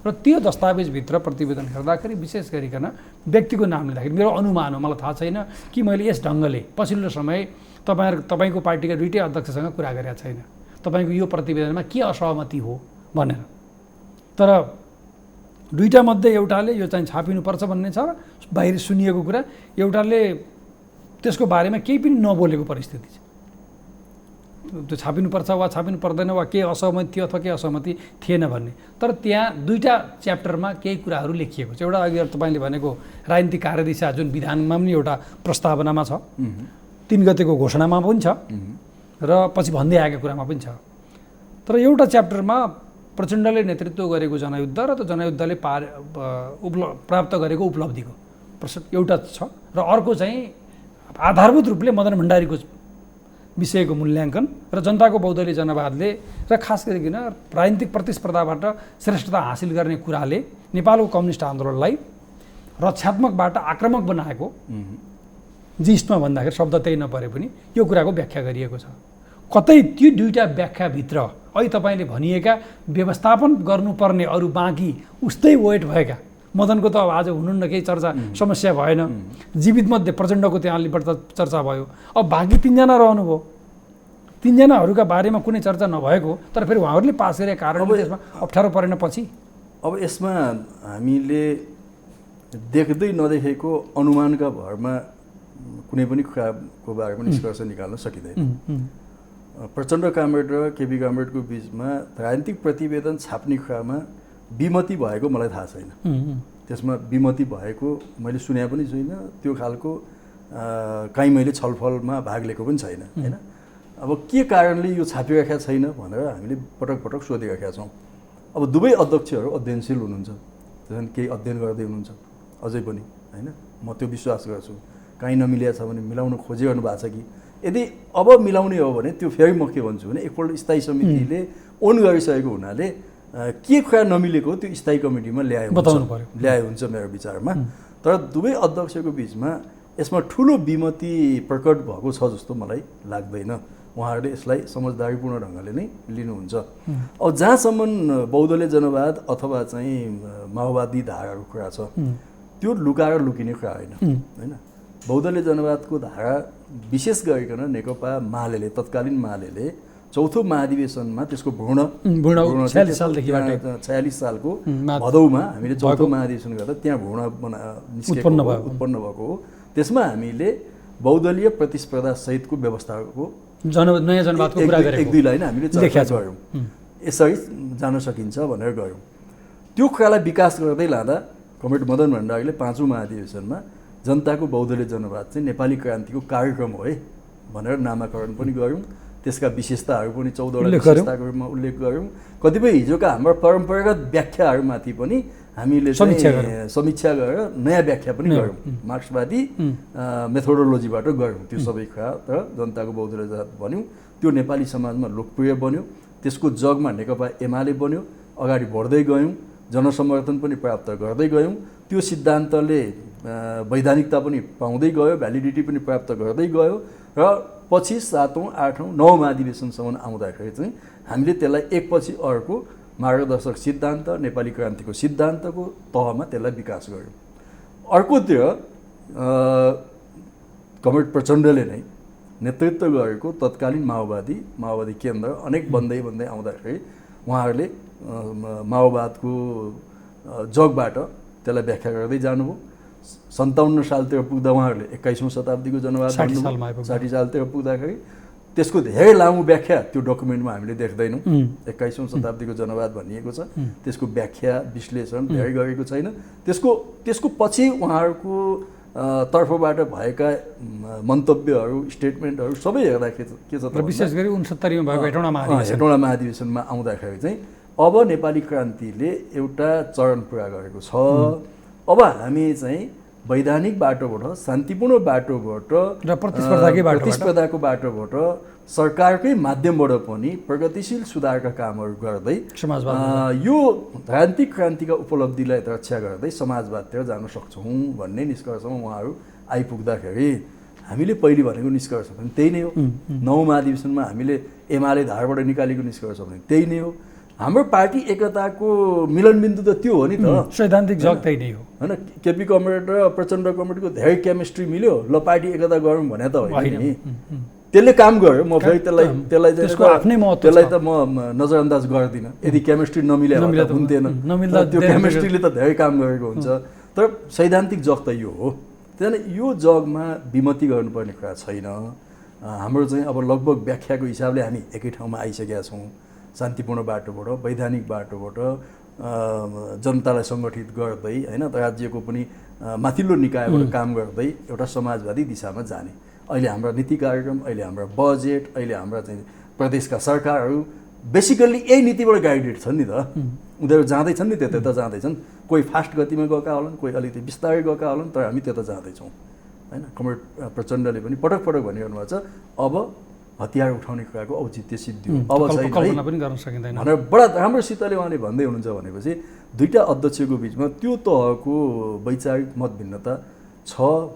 [SPEAKER 1] र त्यो दस्तावेजभित्र प्रतिवेदन हेर्दाखेरि विशेष गरिकन व्यक्तिको नाम लिँदाखेरि मेरो अनुमान हो, मलाई थाहा छैन कि मैले यस ढङ्गले पछिल्लो समय तपाईँको पार्टीका दुईटै अध्यक्षसँग कुरा गरेका छैन तपाईँको यो प्रतिवेदनमा के असहमति हो भनेर। तर दुईटा मध्ये एउटाले यो चाहिँ छापिनुपर्छ भन्ने छ बाहिर सुनिएको कुरा, एउटाले त्यसको बारेमा केही पनि नबोलेको परिस्थिति छ। त्यो छापिनुपर्छ वा छापिनु पर्दैन वा के असहमति थियो अथवा के असहमति थिएन भन्ने। तर त्यहाँ दुईटा च्याप्टरमा केही कुराहरू लेखिएको छ। एउटा अघि तपाईँले भनेको राजनीतिक कार्यदिशा जुन विधानमा पनि एउटा प्रस्तावनामा छ, 3 गतेको घोषणामा पनि छ र पछि भन्दै आएको कुरामा पनि छ। तर एउटा च्याप्टरमा प्रचण्डले नेतृत्व गरेको जनयुद्ध र त्यो जनयुद्धले प्राप्त गरेको उपलब्धिको एउटा छ र अर्को चाहिँ आधारभूत रूपले मदन भण्डारीको विषयको मूल्याङ्कन र जनताको बहुदलीय जनवादले र खास गरिकन राजनीतिक प्रतिस्पर्धाबाट श्रेष्ठता हासिल गर्ने कुराले नेपालको कम्युनिस्ट आन्दोलनलाई रक्षात्मकबाट आक्रामक बनाएको, जिस्टमा भन्दाखेरि शब्द त्यही नपरे पनि यो कुराको व्याख्या गरिएको छ। कतै त्यो दुईटा व्याख्याभित्र अहिले तपाईँले भनिएका व्यवस्थापन गर्नुपर्ने अरू बाँकी उस्तै वेट भएका, मदनको त अब आज हुनुहुन्न, केही चर्चा समस्या भएन, जीवित मध्ये प्रचण्डको त्यहाँ अलि बढ्ता चर्चा भयो। अब बाँकी 3 जना रहनुभयो, 3 जनाहरूका बारेमा कुनै चर्चा नभएको तर फेरि उहाँहरूले पास गरेका कारणले त्यसमा अप्ठ्यारो परेन पछि।
[SPEAKER 2] अब यसमा हामीले देख्दै नदेखेको अनुमानका भरमा कुनै पनि कुराको बारेमा निष्कर्ष निकाल्न सकिँदैन। प्रचण्ड कामरेड र केपी कामरेडको बिचमा राजनीतिक प्रतिवेदन छाप्ने कुरामा विमति भएको मलाई थाहा छैन। त्यसमा विमति भएको मैले सुने पनि छैन, त्यो खालको काहीँ मैले छलफलमा भाग लिएको पनि छैन हैन। अब के कारणले यो छापिराखेका छैन भनेर हामीले पटक पटक सोधिराखेका छौँ। अब दुवै अध्यक्षहरू अध्ययनशील हुनुहुन्छ, झन् केही अध्ययन गर्दै हुनुहुन्छ अझै पनि होइन। म त्यो विश्वास गर्छु काहीँ नमिलेको छ भने मिलाउन खोजिरहनु भएको छ कि यदि अब मिलाउने हो भने त्यो फेरि म के भन्छु भने एकपल्ट स्थायी समितिले ओन गरिसकेको हुनाले के कुरा नमिलेको त्यो स्थायी कमिटीमा ल्याए हुन्छ मेरो विचारमा। तर दुवै अध्यक्षको बिचमा यसमा ठुलो विमति प्रकट भएको छ जस्तो मलाई लाग्दैन। उहाँहरूले यसलाई समझदारीपूर्ण ढङ्गले नै लिनुहुन्छ। अब जहाँसम्म बहुदलीय जनवाद अथवा चाहिँ माओवादी धाराको कुरा छ त्यो लुकाएर लुकिने कुरा होइन। बहुदलीय जनवादको धारा विशेष गरिकन नेकपा मालेले तत्कालीन मालेले चौथो महाधिवेशनमा त्यसको भ्रूण 46 सालको भदौमा हामीले चौथो महाधिवेशन गर्दा त्यहाँ भ्रूण उत्पन्न भएको हो। त्यसमा हामीले बहुदलीय प्रतिस्पर्धा सहितको व्यवस्थाको
[SPEAKER 1] नयाँ जनवादको कुरा गरेको
[SPEAKER 2] एक दुई लाइन हामीले चर्चा गऱ्यौँ। यसरी जान सकिन्छ भनेर गऱ्यौँ। त्यो कुरालाई विकास गर्दै लाँदा कमरेड मदन भण्डारीले 5औं महाधिवेशनमा जनताको बहुदलीय जनवाद चाहिँ नेपाली क्रान्तिको कार्यक्रम हो है भनेर नामाकरण पनि गऱ्यौँ। त्यसका विशेषताहरू पनि 14वटा विशेषताको रूपमा उल्लेख गऱ्यौँ। कतिपय हिजोका हाम्रो परम्परागत व्याख्याहरूमाथि पनि हामीले समीक्षा गरेर नयाँ व्याख्या पनि गऱ्यौँ। मार्क्सवादी मेथोडोलोजीबाट गऱ्यौँ त्यो सबै कुरा। तर जनताको बहुदलीय जनवाद बन्यो, त्यो नेपाली समाजमा लोकप्रिय बन्यो, त्यसको जगमा नेकपा एमाले बन्यो, अगाडि बढ्दै गयौँ, जनसमर्थन पनि प्राप्त गर्दै गयौँ। त्यो सिद्धान्तले वैधानिकता पनि पाउँदै गयो, भ्यालिडिटी पनि प्राप्त गर्दै गयो र पछि 7औं 8औं 9औं महाधिवेशनसम्म आउँदाखेरि चाहिँ हामीले त्यसलाई एकपछि अर्को मार्गदर्शक सिद्धान्त नेपाली क्रान्तिको सिद्धान्तको तहमा त्यसलाई विकास गर्यौँ। अर्कोतिर कमरेड प्रचण्डले नै नेतृत्व गरेको तत्कालीन माओवादी केन्द्र अनेक बन्दै आउँदाखेरि उहाँहरूले माओवादको जगबाट त्यसलाई व्याख्या गर्दै जानुभयो। 57 सालतिर पुग्दा उहाँहरूले 21औं शताब्दीको जनवाद 60 सालतिर पुग्दाखेरि त्यसको धेरै लामो व्याख्या त्यो डकुमेन्टमा हामीले देख्दैनौँ। 21औं शताब्दीको जनवाद भनिएको छ, त्यसको व्याख्या विश्लेषण धेरै गरेको छैन। त्यसको पछि उहाँहरूको तर्फबाट भएका मन्तव्यहरू स्टेटमेन्टहरू सबै हेर्दा के छ त
[SPEAKER 1] विशेष गरी 69 मा भएको
[SPEAKER 2] हेटौँडा महाधिवेशनमा आउँदाखेरि चाहिँ अब नेपाली क्रान्तिले एउटा चरण पुरा गरेको छ। अब हामी चाहिँ वैधानिक बाटोबाट शान्तिपूर्ण बाटोबाट र प्रतिस्पर्धाको बाटोबाट सरकारकै माध्यमबाट पनि प्रगतिशील सुधारका कामहरू गर्दै यो राजनीतिक क्रान्तिका उपलब्धिलाई रक्षा गर्दै समाजवादतिर जान सक्छौँ भन्ने निष्कर्षमा उहाँहरू आइपुग्दाखेरि हामीले पहिले भनेको निष्कर्ष पनि त्यही नै हो। 9औं महाधिवेशनमा हामीले एमाले धारबाट निकालेको निष्कर्ष पनि त्यही नै हो। हाम्रो पार्टी एकताको मिलनबिन्दु त त्यो हो नि त,
[SPEAKER 1] सैद्धान्तिक जग त्यही नै हो
[SPEAKER 2] होइन। केपी कमरेड र प्रचण्ड कमरेडको धेरै केमिस्ट्री मिल्यो, ल पार्टी एकता गरौँ भने त होइन नि। त्यसले काम गर्यो, म फेरि त्यसलाई त म नजरअन्दाज गर्दिनँ। यदि केमिस्ट्री नमिले हुन्थेन, त्यो केमिस्ट्रीले त धेरै काम गरेको हुन्छ। तर सैद्धान्तिक जग त यो हो। त्यहाँदेखि यो जगमा विमति गर्नुपर्ने कुरा छैन। हाम्रो चाहिँ अब लगभग व्याख्याको हिसाबले हामी एकै ठाउँमा आइसकेका छौँ। शान्तिपूर्ण बाटोबाट वैधानिक बाटोबाट जनतालाई सङ्गठित गर्दै होइन राज्यको पनि माथिल्लो निकायबाट काम गर्दै एउटा समाजवादी दिशामा जाने। अहिले हाम्रा नीति कार्यक्रम, अहिले हाम्रा बजेट, अहिले हाम्रा चाहिँ प्रदेशका सरकारहरू बेसिकल्ली यही नीतिबाट गाइडेड छन् नि त। उनीहरू जाँदैछन् नि त्यता जाँदैछन्। कोही फास्ट गतिमा गएका होलान्, कोही अलिकति बिस्तारै गएका होलान्, तर हामी त्यता जाँदैछौँ होइन। कमरेड प्रचण्डले पनि पटक भनिरहनु भएको छ अब हतियार उठाउने कुराको औचित्य सिद्धियो, अब चाहिँ भनेर बडा राम्रोसितले उहाँले भन्दै हुनुहुन्छ। भनेपछि दुईटा अध्यक्षको बिचमा त्यो तहको वैचारिक मतभिन्नता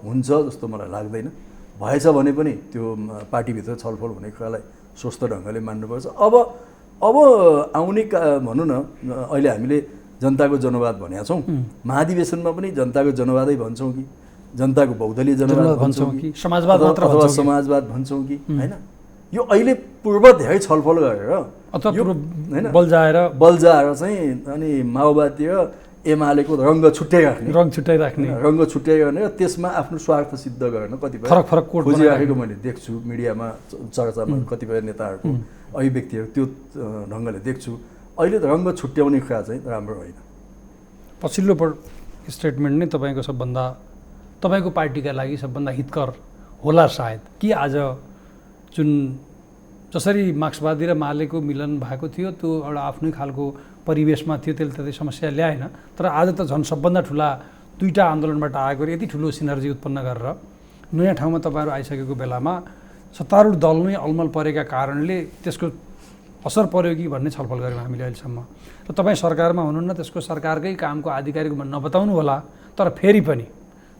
[SPEAKER 2] हुन्छ जस्तो मलाई लाग्दैन। भएछ भने पनि त्यो पार्टीभित्र छलफल हुने कुरालाई स्वस्थ ढङ्गले मान्नुपर्छ। अब आउने भनौँ न, अहिले हामीले जनताको जनवाद भनेका छौँ, महाधिवेशनमा पनि जनताको जनवादै भन्छौँ कि जनताको बहुदलीय जनवाद भन्छौँ कि समाजवाद भन्छौँ कि होइन। यो अहिले पूर्व धेरै छलफल गरेर
[SPEAKER 1] होइन
[SPEAKER 2] बल्झाएर चाहिँ अनि माओवादी र एमालेको रङ्ग छुट्याइराख्ने र त्यसमा आफ्नो स्वार्थ सिद्ध गर्न कतिपय
[SPEAKER 1] फरक
[SPEAKER 2] खोजिराखेको मैले देख्छु। मिडियामा चर्चामा कतिपय नेताहरूको अभिव्यक्तिहरू त्यो ढङ्गले देख्छु। अहिले रङ्ग छुट्याउने कुरा चाहिँ राम्रो होइन।
[SPEAKER 1] पछिल्लो स्टेटमेन्ट नै तपाईँको पार्टीका लागि सबभन्दा हितकर होला सायद। कि आज जुन जसरी मार्क्सवादी र मालेको मिलन भएको थियो त्यो एउटा आफ्नै खालको परिवेशमा थियो त्यसले त्यति समस्या ल्याएन। तर आज त झन् सबभन्दा ठुला दुईटा आन्दोलनबाट आएको यति ठुलो सिनर्जी उत्पन्न गरेर नयाँ ठाउँमा तपाईँहरू आइसकेको बेलामा सत्तारूढ दल नै अलमल परेका कारणले त्यसको असर पर्यो कि भन्ने छलफल गऱ्यौँ हामीले अहिलेसम्म। र तपाईँ सरकारमा हुनुहुन्न, त्यसको सरकारकै कामको आधिकारिक नबताउनु होला, तर फेरि पनि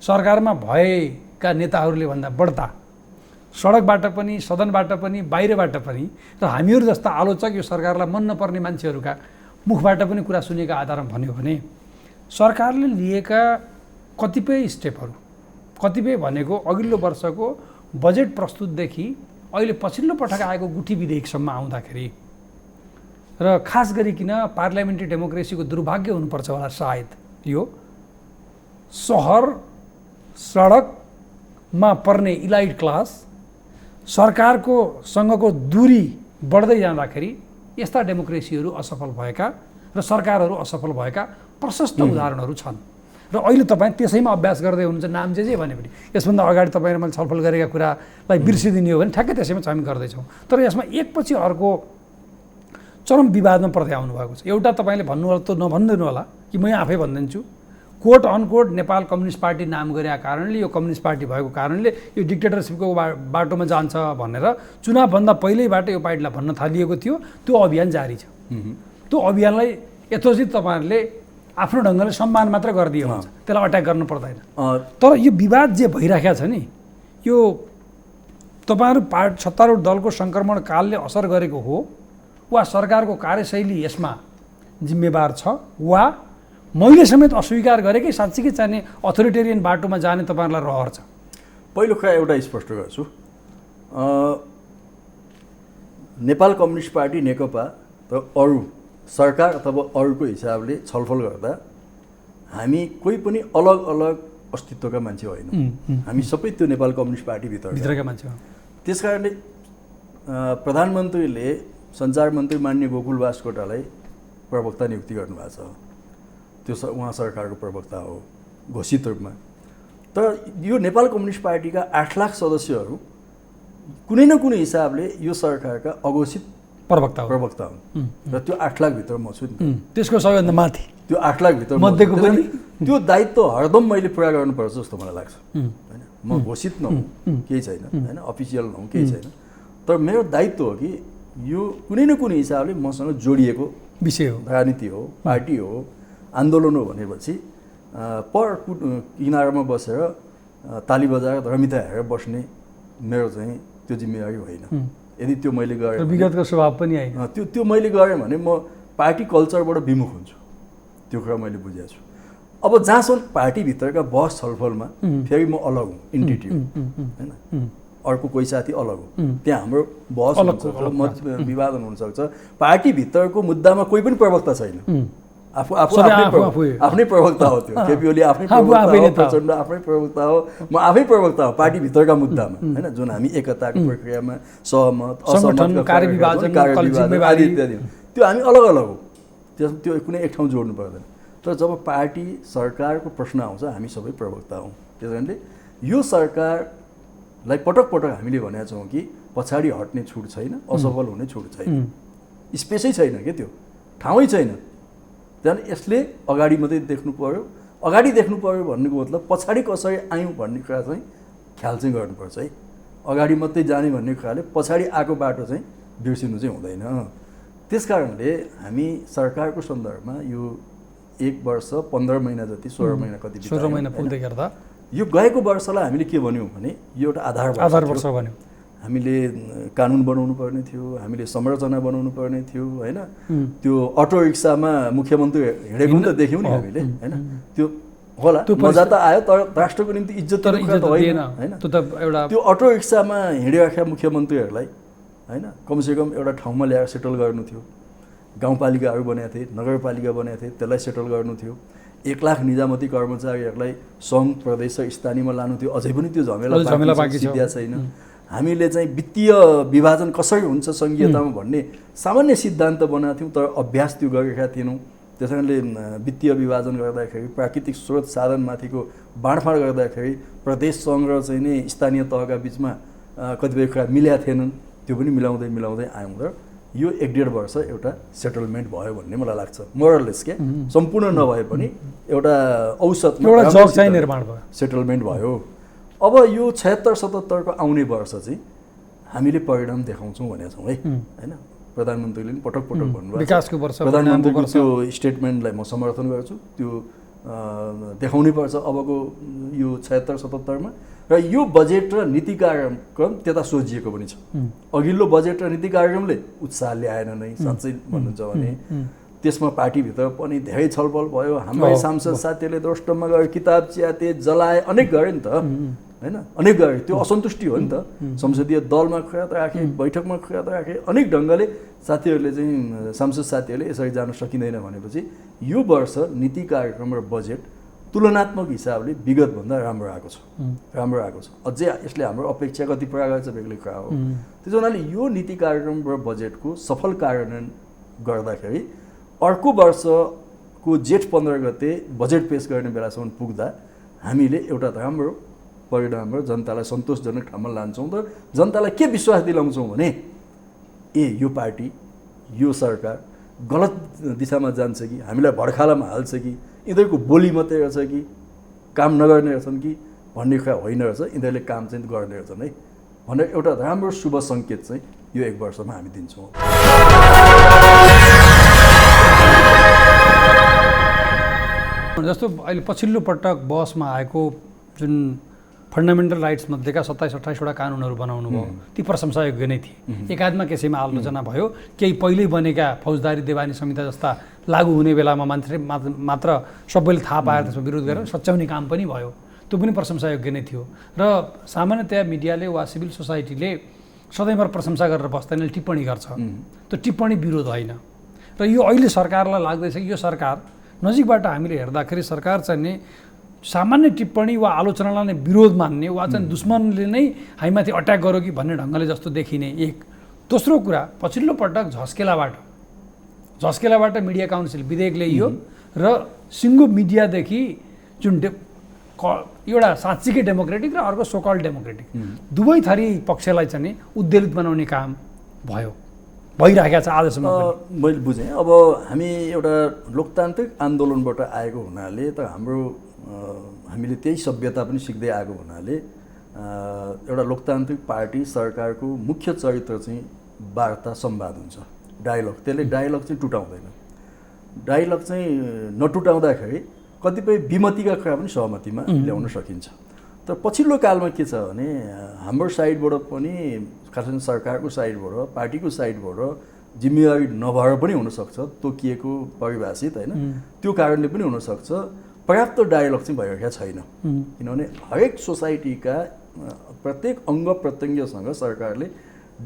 [SPEAKER 1] सरकारमा भएका नेताहरूले भन्दा बढ्ता सडकबाट पनि, सदनबाट पनि, बाहिरबाट पनि र हामीहरू जस्ता आलोचक यो सरकारलाई मन नपर्ने मान्छेहरूका मुखबाट पनि कुरा सुनेका आधारमा भन्यो भने सरकारले लिएका कतिपय स्टेपहरू, कतिपय भनेको अघिल्लो वर्षको बजेट प्रस्तुतदेखि अहिले पछिल्लो पटक आएको गुठी विधेयकसम्म आउँदाखेरि र खास गरिकन पार्लियामेन्ट्री डेमोक्रेसीको दुर्भाग्य हुनुपर्छ होला सायद यो सहर सडकमा पर्ने इलाइट क्लास सरकारको सँगको दूरी बढ्दै जाँदाखेरि यस्ता डेमोक्रेसीहरू असफल भएका र सरकारहरू असफल भएका प्रशस्त उदाहरणहरू छन्। र अहिले तपाईँ त्यसैमा अभ्यास गर्दै हुनुहुन्छ, नाम जे भने पनि। यसभन्दा अगाडि तपाईँ र मैले छलफल गरेका कुरालाई बिर्सिदिने हो भने ठ्याक्कै त्यसैमा हामी गर्दैछौँ। तर यसमा एकपछि अर्को चरम विवादमा पर्दै आउनुभएको छ। एउटा तपाईँले भन्नु त नभनिदिनु होला कि म आफै भनिदिन्छु, quote unquote Nepal communist party नाम गरेका कारणले, यो कम्युनिस्ट पार्टी भएको कारणले यो डिक्टेटरसिपको बाटोमा जान्छ भनेर चुनावभन्दा पहिल्यैबाट यो पार्टीलाई भन्न थालिएको थियो। त्यो अभियान जारी छ। त्यो अभियानलाई यथोचित तपाईँहरूले आफ्नो ढङ्गले सम्मान मात्र गरिदियो हुन्छ, त्यसलाई अट्याक गर्नु पर्दैन। तर यो विवाद जे भइराखेको छ नि, यो तपाईँहरू सत्तारूढ दलको सङ्क्रमण कालले असर गरेको हो वा सरकारको कार्यशैली यसमा जिम्मेवार छ, वा मैले समेत अस्वीकार गरेकै साँच्चीकै चाहिने अथोरिटेरियन बाटोमा जाने तपाईँहरूलाई रहर छ?
[SPEAKER 2] पहिलो कुरा एउटा स्पष्ट गर्छु, नेपाल कम्युनिस्ट पार्टी नेकपा र अरू सरकार अथवा अरूको हिसाबले छलफल गर्दा हामी कोही पनि अलग अलग अस्तित्वका मान्छे होइनौँ। हामी सबै त्यो नेपाल कम्युनिस्ट पार्टीभित्रका मान्छे हो। त्यसकारणले प्रधानमन्त्रीले सञ्चार मन्त्री मान्य गोकुल बास्कोटालाई प्रवक्ता नियुक्ति गर्नुभएको छ। त्यो उहाँ सरकारको प्रवक्ता हो घोषित रूपमा। तर यो नेपाल कम्युनिस्ट पार्टीका 8 लाख सदस्यहरू कुनै न कुनै हिसाबले यो सरकारका अघोषित प्रवक्ता हुन् र त्यो 8 लाख भित्र म छु नि।
[SPEAKER 1] त्यसको सबैभन्दा माथि त्यो
[SPEAKER 2] 8 लाख भित्र मध्येको पनि त्यो दायित्व हरदम मैले पुरा गर्नुपर्छ जस्तो मलाई लाग्छ हैन। म घोषित नहुँ, केही छैन हैन, अफिसियल नहुँ, केही छैन, तर मेरो दायित्व हो कि यो कुनै न कुनै हिसाबले मसँग जोडिएको
[SPEAKER 1] विषय हो,
[SPEAKER 2] राजनीति हो, पार्टी हो, आन्दोलन हो भनेपछि पर किनारमा बसेर ताली बजाएर धर्मिता हेरेर बस्ने मेरो चाहिँ त्यो जिम्मेवारी होइन। यदि त्यो मैले गरेँ,
[SPEAKER 1] विगतको स्वभाव पनि आएन,
[SPEAKER 2] त्यो मैले गरेँ भने म पार्टी कल्चरबाट विमुख हुन्छु। त्यो कुरा मैले बुझेको छु। अब जहाँसम्म पार्टीभित्रका बहस छलफलमा फेरि म अलग हुँ, इन्टिटी हुँ हैन, अर्को कोही साथी अलग हो, त्यहाँ हाम्रो बहस मत विवादन हुनसक्छ। पार्टीभित्रको मुद्दामा कोही पनि प्रवक्ता छैन। आफ्नै प्रवक्ता हो, त्यो केपी ओली आफ्नै प्रवक्ता हो, प्रचण्ड आफ्नै प्रवक्ता हो, म आफै प्रवक्ता हो पार्टीभित्रका मुद्दामा हैन, जुन हामी एकताको प्रक्रियामा सहमत असहमत आदि इत्यादि, त्यो हामी अलग अलग हो। त्यो कुनै एक ठाउँ जोड्नु पर्दैन। तर जब पार्टी सरकारको प्रश्न आउँछ हामी सबै प्रवक्ता हौँ। त्यस कारणले यो सरकारलाई पटक पटक हामीले भनेका छौँ कि पछाडि हट्ने छुट छैन, असफल हुने छुट छैन, स्पेसै छैन के, त्यो ठाउँै छैन। त्यहाँदेखि यसले अगाडि मात्रै देख्नु पर्यो। अगाडि देख्नु पर्यो भन्नुको मतलब पछाडि कसरी आयौँ भन्ने कुरा चाहिँ ख्याल चाहिँ गर्नुपर्छ है। अगाडि मात्रै जाने भन्ने कुराले पछाडि आएको बाटो चाहिँ बिर्सिनु चाहिँ हुँदैन। त्यस कारणले हामी सरकारको सन्दर्भमा यो 1 वर्ष 15 महिना जति 16 महिना कति
[SPEAKER 1] 16 महिना पुग्दै गर्दा
[SPEAKER 2] यो गएको वर्षलाई हामीले के भन्यौँ भने यो एउटा आधार वर्ष भन्यौँ। हामीले कानुन बनाउनु पर्ने थियो, हामीले संरचना बनाउनु पर्ने थियो हैन। त्यो अटो रिक्सामा मुख्यमन्त्री हिँडेको पनि त देख्यौँ नि हामीले हैन। त्यो होला मजा त आयो, तर राष्ट्रको निम्ति इज्जत त होइन हैन। त्यो अटो रिक्सामा हिँडिरहेका मुख्यमन्त्रीहरूलाई हैन कमसेकम एउटा ठाउँमा ल्याएर सेटल गर्नु थियो। गाउँपालिकाहरू बनाएको थिए, नगरपालिका बनाएको थिए, त्यसलाई सेटल गर्नु थियो। 1 लाख निजामती कर्मचारीहरूलाई सङ्घ प्रदेश र स्थानीयमा लानु थियो। अझै पनि त्यो झमेला बाँकी छैन। हामीले चाहिँ वित्तीय विभाजन कसरी हुन्छ सङ्घीयतामा भन्ने सामान्य सिद्धान्त बनाएको थियौँ, तर अभ्यास त्यो गरेका थिएनौँ। त्यस कारणले वित्तीय विभाजन गर्दाखेरि प्राकृतिक स्रोत साधनमाथिको बाँडफाँड गर्दाखेरि प्रदेश सङ्घ र चाहिँ नै स्थानीय तहका बिचमा कतिपय कुरा मिलेका थिएनन्। त्यो पनि मिलाउँदै आयौँ र यो 1.5 वर्ष एउटा सेटलमेन्ट भयो भन्ने मलाई लाग्छ मोरलेस के सम्पूर्ण नभए पनि एउटा औसतमा
[SPEAKER 1] एउटा जग चाहिँ निर्माण भयो
[SPEAKER 2] सेटलमेन्ट भयो अब यो 76-77 को आउने वर्ष चाहिँ हामीले परिणाम देखाउँछौँ भनेका छौँ है हैन प्रधानमन्त्रीले पनि पटक पटक भन्नुभयो
[SPEAKER 1] विकासको वर्ष
[SPEAKER 2] प्रधानमन्त्रीको त्यो स्टेटमेन्टलाई म समर्थन गर्छु त्यो देखाउनै पर्छ अबको यो 76-77 मा र यो बजेट र नीति कार्यक्रम त्यता सोझिएको पनि छ अघिल्लो बजेट र नीति कार्यक्रमले उत्साह ल्याएन नै साँच्चै भन्नुहुन्छ भने त्यसमा पार्टीभित्र पनि धेरै छलफल भयो हाम्रै सांसद साथीहरूले द्रष्टमा गएर किताब च्याते जलाए अनेक गरे नि त हैन अनेक गरे त्यो असन्तुष्टि हो नि त संसदीय दलमा खुवात राखे बैठकमा खुवात राखे अनेक ढङ्गले साथीहरूले चाहिँ सांसद साथीहरूले यसरी जान सकिँदैन भनेपछि यो वर्ष नीति कार्यक्रम र बजेट तुलनात्मक हिसाबले विगतभन्दा राम्रो आएको छ अझै यसले हाम्रो अपेक्षा कति पुरा गर्छ बेग्लै कुरा हो त्यसो हुनाले यो नीति कार्यक्रम र बजेटको सफल कार्यान्वयन गर्दाखेरि अर्को वर्षको जेठ 15 गते बजेट पेश गर्ने बेलासम्म पुग्दा हामीले एउटा राम्रो परिणाम र जनतालाई सन्तोषजनक ठाउँमा लान्छौँ र जनतालाई के विश्वास दिलाउँछौँ भने यो पार्टी यो सरकार गलत दिशामा जान्छ कि हामीलाई भड्खालामा हाल्छ कि यिनीहरूको बोली मात्रै रहेछ कि काम नगर्ने रहेछन् कि भन्ने कुरा होइन रहेछ यिनीहरूले काम चाहिँ गर्ने रहेछन् है भनेर एउटा राम्रो शुभ सङ्केत चाहिँ यो 1 वर्षमा हामी दिन्छौँ
[SPEAKER 1] जस्तो अहिले पछिल्लो पटक बहसमा आएको जुन फन्डामेन्टल राइट्स मध्येका 27-28वटा कानुनहरू बनाउनु भयो ती प्रशंसायोग्य नै थिए एकाधमा केसैमा आलोचना भयो केही पहिल्यै बनेका फौजदारी देवानी संहिता जस्ता लागू हुने बेलामा मात्र सबैले थाहा पाएर त्यसमा विरोध गरेर सच्याउने काम पनि भयो त्यो पनि प्रशंसायोग्य नै थियो र सामान्यतया मिडियाले वा सिभिल सोसाइटीले सधैँभर प्रशंसा गरेर बस्दैन टिप्पणी गर्छ त्यो टिप्पणी विरोध होइन र यो अहिले सरकारलाई लाग्दैछ कि यो सरकार नजिकबाट हामीले हेर्दाखेरि सरकार चाहिँ नि सामान्य टिप्पणी वा आलोचनालाई नै विरोध मान्ने वा चाहिँ दुश्मनले नै हामीमाथि अट्याक गर्यो कि भन्ने ढङ्गले जस्तो देखिने एक दोस्रो कुरा पछिल्लो पटक झस्केलाबाट मिडिया काउन्सिल विधेयक ल्याइयो र सिङ्गो मिडियादेखि जुन एउटा साँच्चीकै डेमोक्रेटिक र अर्को सोकल डेमोक्रेटिक दुवै थरी पक्षलाई चाहिँ नि उद्वेलित बनाउने काम भइरहेको छ आजसम्म
[SPEAKER 2] मैले बुझेँ अब हामी एउटा लोकतान्त्रिक आन्दोलनबाट आएको हुनाले त हामीले त्यही सभ्यता पनि सिक्दै आएको हुनाले एउटा लोकतान्त्रिक पार्टी सरकारको मुख्य चरित्र चाहिँ वार्ता संवाद हुन्छ डायलग त्यसले डायलग चाहिँ टुटाउँदैन डायलग चाहिँ नटुटाउँदाखेरि कतिपय विमतिका कुरा पनि सहमतिमा ल्याउन सकिन्छ तर पछिल्लो कालमा के छ भने हाम्रो साइडबाट पनि खासमा सरकारको साइडबाट पार्टीको साइडबाट जिम्मेवारी नभएर पनि हुनसक्छ तोकिएको परिभाषित होइन त्यो कारणले पनि हुनसक्छ पर्याप्त डायलग चाहिँ भइरहेको छैन किनभने हरेक सोसाइटीका प्रत्येक अङ्ग प्रत्यङ्गसँग सरकारले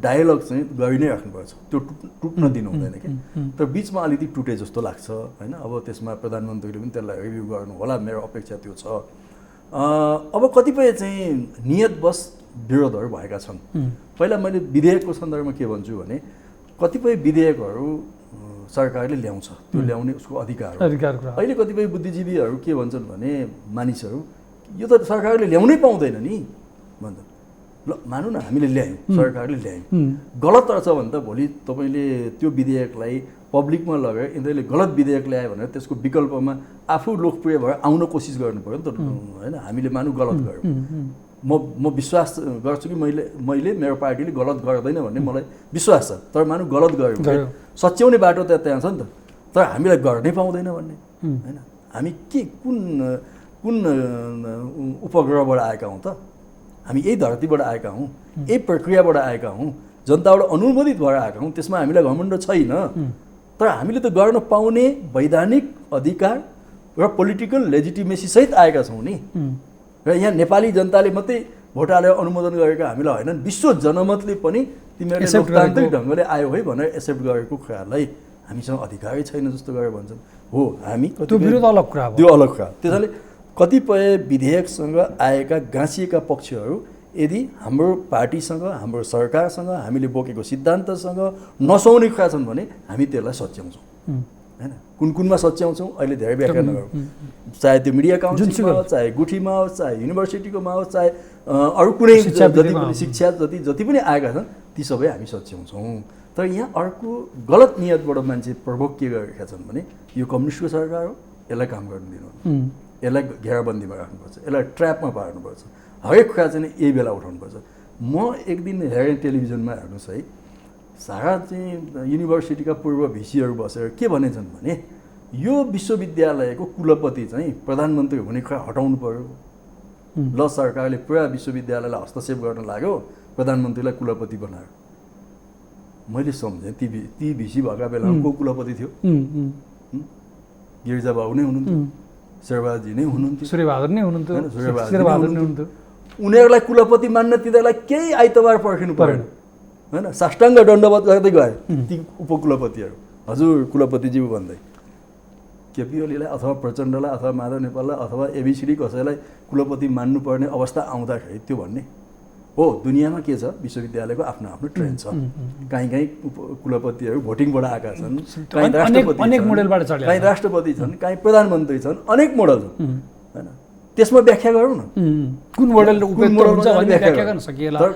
[SPEAKER 2] डायलग चाहिँ गरि नै राख्नुपर्छ त्यो टुट्न दिनु हुँदैन कि तर बिचमा अलिकति टुटे जस्तो लाग्छ होइन अब त्यसमा प्रधानमन्त्रीले पनि त्यसलाई रिभ्यू गर्नु होला मेरो अपेक्षा त्यो छ अब कतिपय चाहिँ नियतवश विरोधहरू भएका छन् पहिला मैले विधेयकको सन्दर्भमा के भन्छु भने कतिपय विधेयकहरू सरकारले ल्याउँछ त्यो ल्याउने उसको अधिकार हो अहिले कतिपय बुद्धिजीवीहरू के भन्छन् भने मानिसहरू यो त सरकारले ल्याउनै पाउँदैन नि भन्छन् ल मानौँ न हामीले ल्यायौँ सरकारले ल्यायौँ गलत रहेछ भने त भोलि तपाईँले त्यो विधेयकलाई पब्लिकमा लगेर यिनीहरूले गलत विधेयक ल्यायो भनेर त्यसको विकल्पमा आफू लोकप्रिय भएर आउन कोसिस गर्नु पऱ्यो नि त होइन हामीले मानौँ गलत गऱ्यौँ म विश्वास गर्छु कि मैले मेरो पार्टीले गलत गर्दैन भन्ने मलाई विश्वास छ तर मानौँ गलत गऱ्यौँ सच्याउने बाटो त त्यहाँ छ नि त तर हामीलाई गर्नै पाउँदैन भन्ने होइन हामी के कुन उपग्रहबाट आएका हौँ त हामी यही धरतीबाट आएका हौँ यही प्रक्रियाबाट आएका हौँ जनताबाट अनुमोदित भएर आएका हौँ त्यसमा हामीलाई घमण्ड छैन तर हामीले त गर्न पाउने वैधानिक अधिकार र पोलिटिकल लेजिटिमेसी सहित आएका छौँ नि र यहाँ नेपाली जनताले मात्रै भोट हालेर अनुमोदन गरेका हामीलाई होइनन् विश्व जनमतले पनि तिमीहरूले लोकतान्त्रिक ढङ्गले आयो है भनेर एक्सेप्ट गरेको कुरालाई हामीसँग अधिकारै छैन जस्तो गरेर भन्छन् हो हामी
[SPEAKER 1] त्यो विरोध अलग कुरा
[SPEAKER 2] त्यो अलग कुरा त्यसैले कतिपय विधेयकसँग आएका गाँसिएका पक्षहरू यदि हाम्रो पार्टीसँग हाम्रो सरकारसँग हामीले बोकेको सिद्धान्तसँग नसुहाउने कुरा छन् भने हामी त्यसलाई सच्याउँछौँ हैन कुनमा सच्याउँछौँ अहिले धेरै व्याख्या नगरौँ चाहे त्यो मिडिया काउन्सिलमा होस् चाहे गुठीमा होस् चाहे युनिभर्सिटीकोमा होस् चाहे अरू कुनै जति पनि आएका छन् ती सबै हामी सच्याउँछौँ तर यहाँ अर्को गलत नियतबाट मान्छे प्रभोग के गरेका छन् भने यो कम्युनिस्टको सरकार हो, यसलाई काम गर्न दिनु, यसलाई घेराबन्दीमा राख्नुपर्छ, यसलाई ट्र्यापमा पार्नुपर्छ, हरेक कुरा चाहिँ यही बेला उठाउनुपर्छ। म एक दिन हेरेँ टेलिभिजनमा, हेर्नुहोस् है, सारा चाहिँ युनिभर्सिटीका पूर्व भिसीहरू बसेर के भनेछन् भने यो विश्वविद्यालयको कुलपति चाहिँ प्रधानमन्त्री हुने कुरा हटाउनु पर्यो। ल सरकारले पुरा विश्वविद्यालयलाई हस्तक्षेप गर्न लाग्यो, प्रधानमन्त्रीलाई कुलपति बनायो। मैले सम्झेँ ती भिसी भएका बेलामा को कुलपति थियो? गिरिजाबाबु नै हुनुहुन्थ्यो, शेरबहादुर नै हुनुहुन्थ्यो,
[SPEAKER 1] सूर्यबहादुर नै हुनुहुन्थ्यो।
[SPEAKER 2] उनीहरूलाई कुलपति मान्न तिनीहरूलाई केही आइतबार पर्खिनु परेन होइन, साष्टाङ्ग दण्डवत गर्दै गए ती उपकुलपतिहरू, हजुर कुलपतिज्यू भन्दै। केपी ओलीलाई अथवा प्रचण्डलाई अथवा माधव नेपाललाई अथवा एबिसिडी कसैलाई कुलपति मान्नुपर्ने अवस्था आउँदाखेरि त्यो भन्ने हो। दुनियाँमा के छ, विश्वविद्यालयको आफ्नो आफ्नो ट्रेन्ड छ। कहीँ कुलपतिहरू भोटिङबाट आएका छन्, कहीँ राष्ट्रपति छन्, कहीँ प्रधानमन्त्री छन्, अनेक मोडल छन् होइन। त्यसमा व्याख्या गरौँ न,
[SPEAKER 1] कुन मोडल हुन्छ भन्ने व्याख्या गर्न सकिएला।
[SPEAKER 2] तर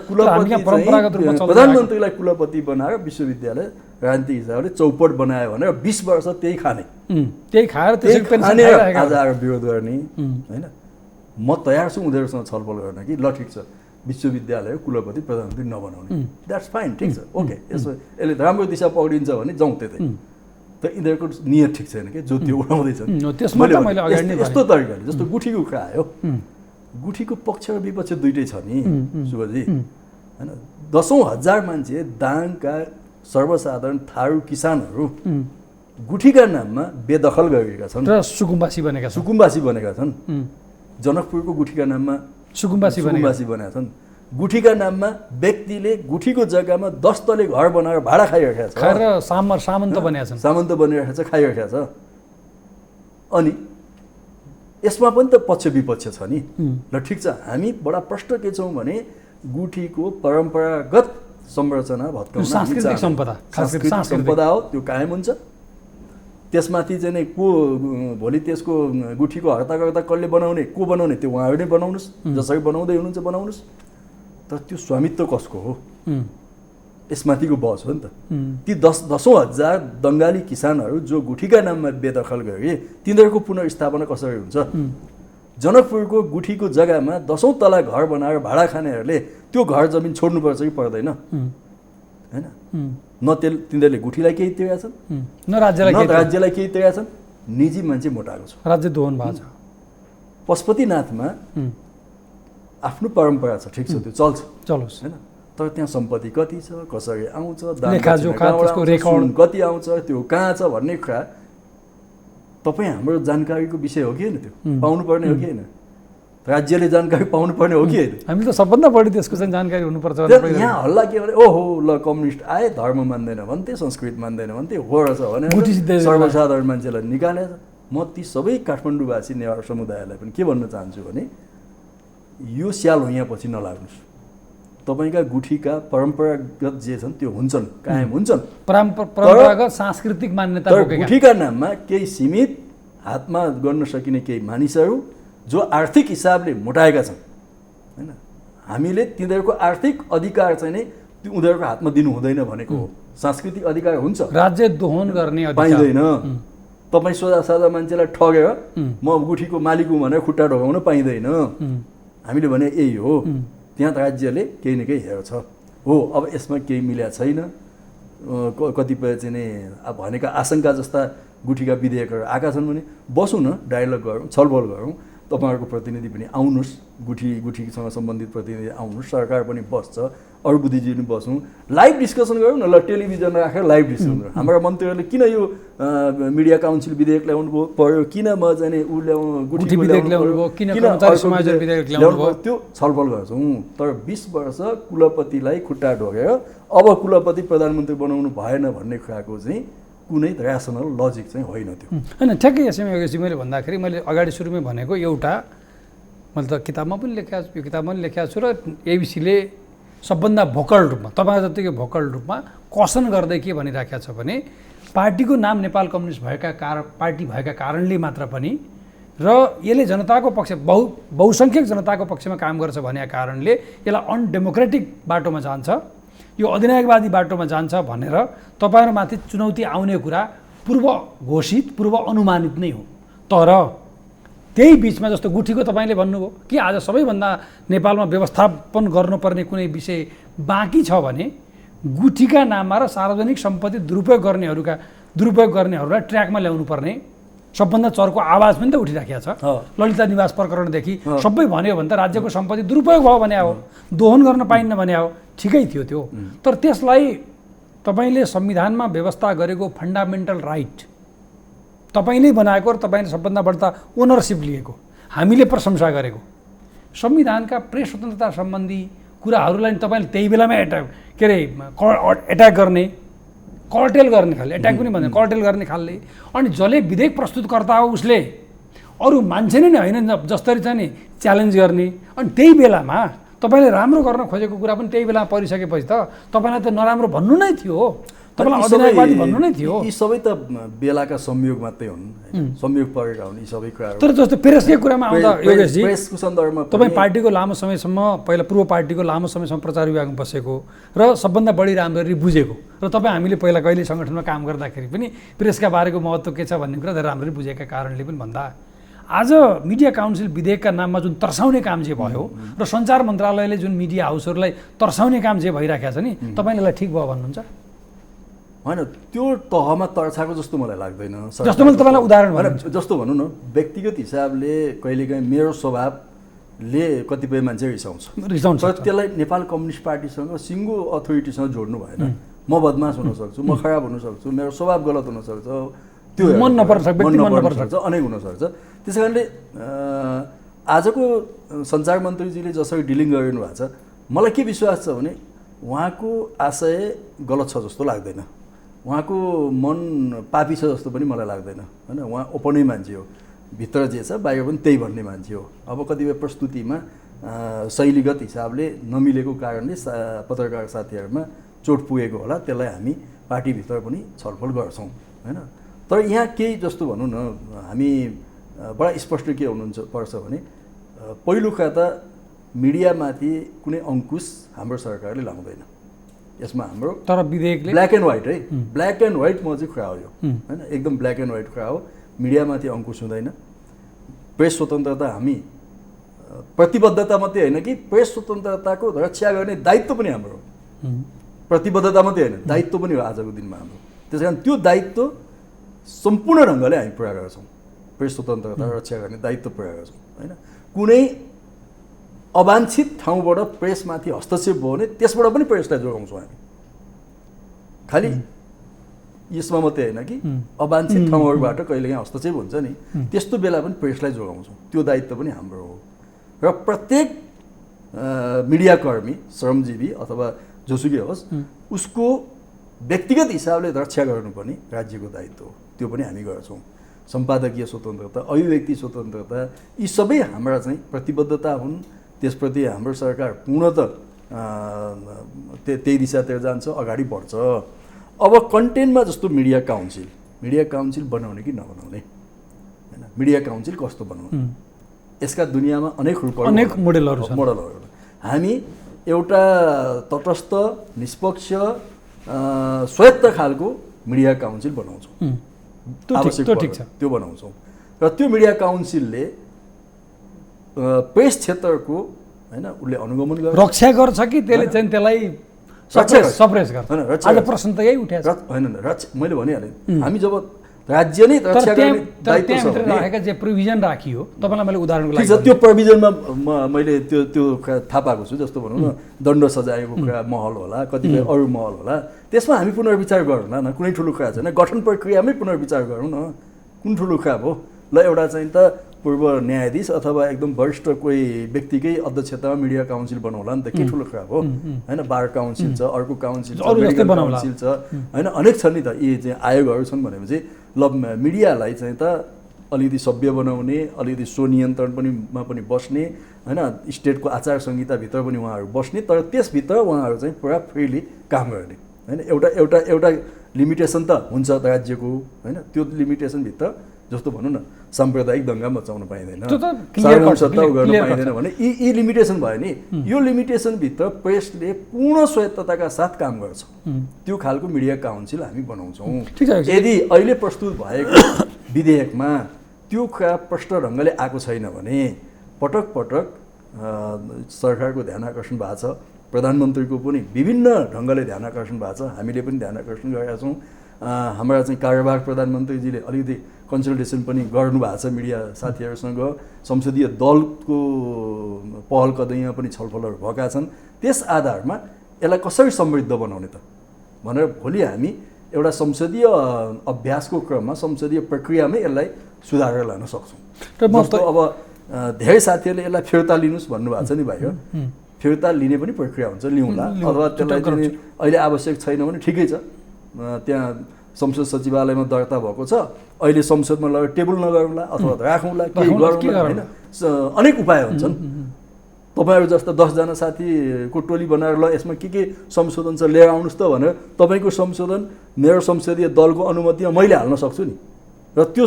[SPEAKER 2] प्रधानमन्त्रीलाई कुलपति बनाएर विश्वविद्यालय राजनीतिक हिसाबले चौपट बनायो भनेर 20 वर्ष त्यही खाने,
[SPEAKER 1] त्यही खाएर
[SPEAKER 2] आज आएर विरोध गर्ने होइन। म तयार छु उनीहरूसँग छलफल गर्न कि ल ठिक छ विश्वविद्यालय कुलपति प्रधानमन्त्री नबनाउने, द्याट्स फाइन, ठिक छ, ओके, यसले राम्रो दिशा पक्रिन्छ भने जाउँ त्यतै। तर यिनीहरूको नियत ठिक छैन कि जो त्यो उठाउँदैछन्। यस्तो तरिकाले जस्तो गुठीको कुरा आयो, गुठीको पक्ष र विपक्ष दुइटै छ नि शुभजी होइन। 10,000 मान्छे दाङका सर्वसाधारण थारू किसानहरू गुठीका नाममा बेदखल गरिएका छन्
[SPEAKER 1] र सुकुम्बासी
[SPEAKER 2] बनेका छन्। जनकपुरको गुठीका नाममा सुकुम्बासी बनेका छन्। गुठीका नाममा व्यक्तिले गुठीको जग्गामा 10 तले घर बनाएर भाडा खाइरहेका छ,
[SPEAKER 1] सामन्त
[SPEAKER 2] बनिरहेको छ, खाइरहेका छ। अनि यसमा पनि त पक्ष विपक्ष छ नि। ल ठिक छ, हामी बडा प्रष्ट के छौँ भने गुठीको परम्परागत संरचना भत्काउन,
[SPEAKER 1] सांस्कृतिक
[SPEAKER 2] सम्पदा हो, त्यो कायम हुन्छ। त्यसमाथि चाहिँ नै को भोलि त्यसको गुठीको हर्ताकर्ता कसले बनाउने, को बनाउने, त्यो उहाँहरू नै बनाउनुहोस्, जसरी बनाउँदै हुनुहुन्छ बनाउनुहोस्। तर त्यो स्वामित्व कसको हो, यसमाथिको बहस हो नि त। ती 10,000 दङ्गाली किसानहरू जो गुठीका नाममा बेदखल गरे तिनीहरूको पुनर्स्थापना कसरी हुन्छ? जनकपुरको गुठीको जग्गामा 10औं तला घर बनाएर भाडा खानेहरूले त्यो घर जमिन छोड्नुपर्छ कि पर्दैन होइन? न तिनीहरूले गुठीलाई केही तिरेका छन्, न राज्यलाई केही तिरेका छन्, निजी मान्छे मोटाएको छ।
[SPEAKER 1] राज्य दोहन भएको छ।
[SPEAKER 2] पशुपतिनाथमा आफ्नो परम्परा छ, ठिक छ, त्यो चलोस् होइन। तर त्यहाँ सम्पत्ति कति छ, कसरी आउँछ, कति आउँछ, त्यो कहाँ छ भन्ने कुरा तपाईँ हाम्रो जानकारीको विषय हो कि होइन? त्यो पाउनुपर्ने हो कि होइन? राज्यले जानकारी पाउनुपर्ने हो कि होइन?
[SPEAKER 1] हामी त सबभन्दा बढी त्यसको चाहिँ जानकारी हुनुपर्छ।
[SPEAKER 2] यहाँ हल्ला के भने ओहो ल कम्युनिस्ट आए, धर्म मान्दैन भन्थे, संस्कृत मान्दैन भन्थे, हो रहेछ भने सर्वसाधारण मान्छेलाई निकालेछ। म ती सबै काठमाडौँवासी नेवार समुदायलाई पनि के भन्न चाहन्छु भने यो स्याल हो, यहाँ पछि नलाग्नुहोस्। तपाईँका गुठीका परम्परागत जे छन् त्यो हुन्छन्, कायम हुन्छन्,
[SPEAKER 1] परम्परागत सांस्कृतिक मान्यता।
[SPEAKER 2] गुठीका नाममा केही सीमित हातमा गर्न सकिने केही मानिसहरू जो आर्थिक हिसाबले मोटाएका छन् होइन, हामीले तिनीहरूको आर्थिक अधिकार चाहिँ नै उनीहरूको हातमा दिनु हुँदैन भनेको हो। सांस्कृतिक अधिकार हुन्छ,
[SPEAKER 1] राज्य दोहन गर्ने
[SPEAKER 2] पाइँदैन। तपाईँ सोझा साझा मान्छेलाई ठगेर म गुठीको मालिक हुँ भनेर खुट्टा ढोकाउन पाइँदैन। हामीले भने यही हो, त्यहाँ राज्यले केही न केही हेर्छ हो। अब यसमा केही मिल्या छैन, कतिपय चाहिँ नि अब भनेका आशंका जस्ता गुठीका विधेयकहरू आएका छन् भने बसौँ न, डायलग गरौँ, छलफल गरौँ। तपाईँहरूको प्रतिनिधि पनि आउनुहोस्, गुठीसँग सम्बन्धित प्रतिनिधि आउनुहोस्, सरकार पनि बस्छ, अरू बुद्धिजीवी पनि बसौँ, लाइभ डिस्कसन गरौँ न। ल टेलिभिजन राखेर लाइभ डिस्कसन गरौँ। हाम्रा मन्त्रीहरूले किन यो मिडिया काउन्सिल विधेयक ल्याउनु पर्यो, किन म चाहिँ ऊ गुठी विधेयक ल्याउनु पर्यो, त्यो छलफल गर्छौँ। तर 20 वर्ष कुलपतिलाई खुट्टा ढोकेर अब कुलपति प्रधानमन्त्री बनाउनु भएन भन्ने कुराको चाहिँ कुनै ऱ्यासनल लजिक चाहिँ होइन त्यो
[SPEAKER 1] होइन। ठ्याक्कै यसैमा योगेशजी मैले भन्दाखेरि मैले अगाडि सुरुमै भनेको एउटा, मैले त किताबमा पनि लेखेको छु, यो किताबमा पनि लेखेको छु र एबिसीले सबभन्दा भोकल रूपमा, तपाईँ जतिकै भोकल रूपमा क्वेसन गर्दै के भनिराखेको छ भने पार्टीको नाम नेपाल कम्युनिस्ट पार्टी भएका कारणले मात्र पनि र यसले जनताको पक्ष बहुसङ्ख्यक जनताको पक्षमा काम गर्छ भनेका कारणले यसलाई अनडेमोक्रेटिक बाटोमा जान्छ। यो अधिनायकवादी बाटोमा जान्छ भनेर तपाईँहरूमाथि चुनौती आउने कुरा पूर्व घोषित पूर्व अनुमानित नै हो। तर त्यही बिचमा जस्तो गुठीको तपाईँले भन्नुभयो कि आज सबैभन्दा नेपालमा व्यवस्थापन गर्नुपर्ने कुनै विषय बाँकी छ भने गुठीका नाममा र सार्वजनिक सम्पत्ति दुरुपयोग गर्नेहरूलाई ट्र्याकमा ल्याउनु पर्ने सबभन्दा चर्को आवाज पनि त उठिराखेको छ। ललिता निवास प्रकरणदेखि सबै भन्यो भने त राज्यको सम्पत्ति दुरुपयोग भयो भने हो, दोहन गर्न पाइन्न भने हो, ठिकै थियो त्यो। तर त्यसलाई तपाईँले संविधानमा व्यवस्था गरेको फन्डामेन्टल राइट तपाईँले बनाएको र तपाईँले सबभन्दा बढ्ता ओनरसिप लिएको, हामीले प्रशंसा गरेको संविधानका प्रेस स्वतन्त्रता सम्बन्धी कुराहरूलाई तपाईँले त्यही बेलामै एट्याक गर्ने, कर्टेल गर्ने खाले, एट्याक पनि भन्दैन, कर्टेल गर्ने खालले। अनि जसले विधेयक प्रस्तुतकर्ता हो उसले अरू मान्छे नै होइन जसरी चाहिँ नि च्यालेन्ज गर्ने। अनि त्यही बेलामा तपाईँले राम्रो गर्न खोजेको कुरा पनि त्यही बेलामा परिसकेपछि त तपाईँलाई त नराम्रो भन्नु नै थियो, तपाईँलाई अधिनायकवादी भन्नु नै थियो।
[SPEAKER 2] यी सबै त बेलाका संयोग मात्रै हुन्, संयोग परेका हुन् यी सबै कुराहरू।
[SPEAKER 1] तर जस्तो प्रेसकै कुरामा आउँदा योगेशजी,
[SPEAKER 2] प्रेसको सन्दर्भमा
[SPEAKER 1] तपाईँ पार्टीको लामो समयसम्म पहिला पूर्व पार्टीको लामो समयसम्म प्रचार विभागमा बसेको र सबभन्दा बढी राम्ररी बुझेको र तपाईँ हामीले पहिला कहिले सङ्गठनमा काम गर्दाखेरि पनि प्रेसका बारेको महत्त्व के छ भन्ने कुरा धेरै राम्ररी बुझेका कारणले पनि भन्दा आज मिडिया काउन्सिल विधेयकका नाममा जुन तर्साउने काम जे भयो र सञ्चार मन्त्रालयले जुन मिडिया हाउसहरूलाई तर्साउने काम जे भइराखेको छ नि, तपाईँले यसलाई ठिक भयो भन्नुहुन्छ?
[SPEAKER 2] होइन, त्यो तहमा तर्साएको जस्तो मलाई लाग्दैन।
[SPEAKER 1] जस्तो मैले तपाईँलाई उदाहरण भने
[SPEAKER 2] जस्तो भनौँ न, व्यक्तिगत हिसाबले कहिलेकाहीँ मेरो स्वभावले कतिपय मान्छे रिसाउँछ, तर त्यसलाई नेपाल कम्युनिस्ट पार्टीसँग सिङ्गो अथोरिटीसँग जोड्नु भएन। म बदमास हुनसक्छु, म खराब हुनसक्छु, मेरो स्वभाव गलत हुनसक्छ, त्यो
[SPEAKER 1] मन नपर्छ, व्यक्ति मन नपर्छ,
[SPEAKER 2] अनेक हुनसक्छ। त्यस कारणले आजको सञ्चार मन्त्रीजीले जसरी डिलिङ गरिरहनु भएको छ, मलाई के विश्वास छ भने उहाँको आशय गलत छ जस्तो लाग्दैन, उहाँको मन पापी छ जस्तो पनि मलाई लाग्दैन। होइन, उहाँ ओपनै मान्छे हो, भित्र जे छ बाहिर पनि त्यही भन्ने मान्छे हो। अब कतिपय प्रस्तुतिमा शैलीगत हिसाबले नमिलेको कारणले पत्रकार साथीहरूमा चोट पुगेको होला, त्यसलाई हामी पार्टीभित्र पनि छलफल गर्छौँ। होइन, तर यहाँ केही जस्तो भनौँ न, हामी बडा स्पष्ट के पर्छ भने पहिलो कुरा त मिडियामाथि कुनै अङ्कुश हाम्रो सरकारले लाउँदैन। यसमा हाम्रो
[SPEAKER 1] तर विधेयकले
[SPEAKER 2] ब्ल्याक एन्ड व्हाइट है, ब्ल्याक एन्ड व्हाइट म चाहिँ कुरा हो यो, होइन, एकदम ब्ल्याक एन्ड व्हाइट कुरा हो। मिडियामाथि अङ्कुश हुँदैन। प्रेस स्वतन्त्रता हामी प्रतिबद्धता मात्रै होइन कि प्रेस स्वतन्त्रताको रक्षा गर्ने दायित्व पनि हाम्रो हो। प्रतिबद्धता मात्रै होइन, दायित्व पनि हो आजको दिनमा हाम्रो। त्यस कारण त्यो दायित्व सम्पूर्ण ढङ्गले हामी पुरा गर्छौँ। प्रेस स्वतन्त्रता रक्षा गर्ने दायित्व पुरा गर्छौँ। होइन, कुनै अवाञ्छित ठाउँबाट प्रेसमाथि हस्तक्षेप भयो भने त्यसबाट पनि प्रेसलाई जोगाउँछौँ हामी। खालि यसमा मात्रै होइन कि अवाञ्छित ठाउँहरूबाट कहिलेकाहीँ हस्तक्षेप हुन्छ नि, त्यस्तो बेला पनि प्रेसलाई जोगाउँछौँ। त्यो दायित्व पनि हाम्रो हो। र प्रत्येक मिडियाकर्मी, श्रमजीवी अथवा जोसुकै होस्, उसको व्यक्तिगत हिसाबले रक्षा गर्नु पनि राज्यको दायित्व हो। त्यो पनि हामी गर्छौँ। सम्पादकीय स्वतन्त्रता, अभिव्यक्ति स्वतन्त्रता, यी सबै हाम्रा चाहिँ प्रतिबद्धता हुन्। त्यसप्रति हाम्रो सरकार पूर्णतः त्यही दिशातिर जान्छ, अगाडि बढ्छ। अब कन्टेन्टमा जस्तो मिडिया काउन्सिल बनाउने कि नबनाउने, होइन, मिडिया काउन्सिल कस्तो बनाउने, यसका दुनियाँमा अनेक मोडलहरू छन्। हामी एउटा तटस्थ, निष्पक्ष, स्वायत्त खालको मिडिया काउन्सिल बनाउँछौँ। त्यो बनाउँछौँ। र त्यो मिडिया काउन्सिलले प्रेस क्षेत्रको, होइन, उसले अनुगमन गर्छ,
[SPEAKER 1] रक्षा गर्छ कि त्यसले चाहिँ त्यसलाई सप्रेस गर्छ? आज प्रश्न त यही उठ्या छ।
[SPEAKER 2] होइन, मैले भनिहालेँ, हामी जब राज्य नै रक्षा गर्ने दायित्व छ
[SPEAKER 1] राखेका जे प्रोभिजन राखियो, तपाईँलाई मैले उदाहरणको लागि
[SPEAKER 2] त्यो प्रोभिजनमा मैले त्यो थाहा पाएको छु। जस्तो भनौँ न, दण्ड सजायको कुरा महल होला, कतिपय अरू महल होला, त्यसमा हामी पुनर्विचार गरौँ न। कुनै ठुलो कुरा छैन, गठन प्रक्रियामै पुनर्विचार गरौँ न। कुन ठुलो कुरा हो? ल, एउटा चाहिँ त पूर्व न्यायाधीश अथवा एकदम वरिष्ठ कोही व्यक्तिकै अध्यक्षतामा मिडिया काउन्सिल बनाउला नि त, के ठुलो कुरा हो? होइन, बार काउन्सिल छ, अर्को काउन्सिल छ, मेडिकल काउन्सिल छ, होइन, अनेक छन् नि त। यी चाहिँ आयोगहरू छन् भनेपछि ल, मिडियालाई चाहिँ त अलिकति सभ्य बनाउने, अलिकति स्वनियन्त्रण पनि बस्ने, होइन, स्टेटको आचार संहिताभित्र पनि उहाँहरू बस्ने, तर त्यसभित्र उहाँहरू चाहिँ पुरा फ्रिली काम गर्ने, होइन। एउटा लिमिटेसन त हुन्छ राज्यको, होइन। त्यो लिमिटेसनभित्र जस्तो भनौँ न, साम्प्रदायिक दङ्गा मचाउन पाइँदैन,
[SPEAKER 1] त्यो त clear cut,
[SPEAKER 2] सार्वभौम सत्ता गर्न
[SPEAKER 1] clear cut
[SPEAKER 2] पाइँदैन भने यी लिमिटेसन भयो नि। यो लिमिटेसनभित्र प्रेसले पूर्ण स्वायत्तताका साथ काम गर्छ। त्यो खालको मिडिया काउन्सिल हामी बनाउँछौँ।
[SPEAKER 1] ठिक छ।
[SPEAKER 2] यदि अहिले प्रस्तुत भएको विधेयकमा त्यो कुरा प्रष्ट ढङ्गले आएको छैन भने पटक पटक सरकारको ध्यान आकर्षण भएको छ, प्रधानमन्त्रीको पनि विभिन्न ढङ्गले ध्यान आकर्षण भएको छ, हामीले पनि ध्यान आकर्षण गरेका छौँ। हाम्रा चाहिँ कार्यवाहक प्रधानमन्त्रीजीले अलिकति कन्सल्टेसन पनि गर्नुभएको छ मिडिया साथीहरूसँग, संसदीय दलको पहल कदमीमा पनि छलफलहरू भएका छन्। त्यस आधारमा यसलाई कसरी समृद्ध बनाउने त भनेर भोलि हामी एउटा संसदीय अभ्यासको क्रममा संसदीय प्रक्रियामै यसलाई सुधारेर लान सक्छौँ। जस्तो अब धेरै साथीहरूले यसलाई फिर्ता लिनुहोस् भन्नुभएको छ नि बाहिर, फिर्ता लिने पनि प्रक्रिया हुन्छ, लिउँला। अथवा त्यसलाई चाहिँ अहिले आवश्यक छैन भने ठिकै छ, त्यहाँ संसद सचिवालयमा दर्ता भएको छ, अहिले संसदमा लगेर टेबल नगरौँला अथवा राखौँला, केही गरौँला, होइन, अनेक उपाय हुन्छन्। तपाईँहरू जस्ता 10 जना साथीको टोली बनाएर ल यसमा के संशोधन छ लिएर आउनुहोस् त भनेर तपाईँको संशोधन मेरो संसदीय दलको अनुमतिमा मैले हाल्न सक्छु नि, र त्यो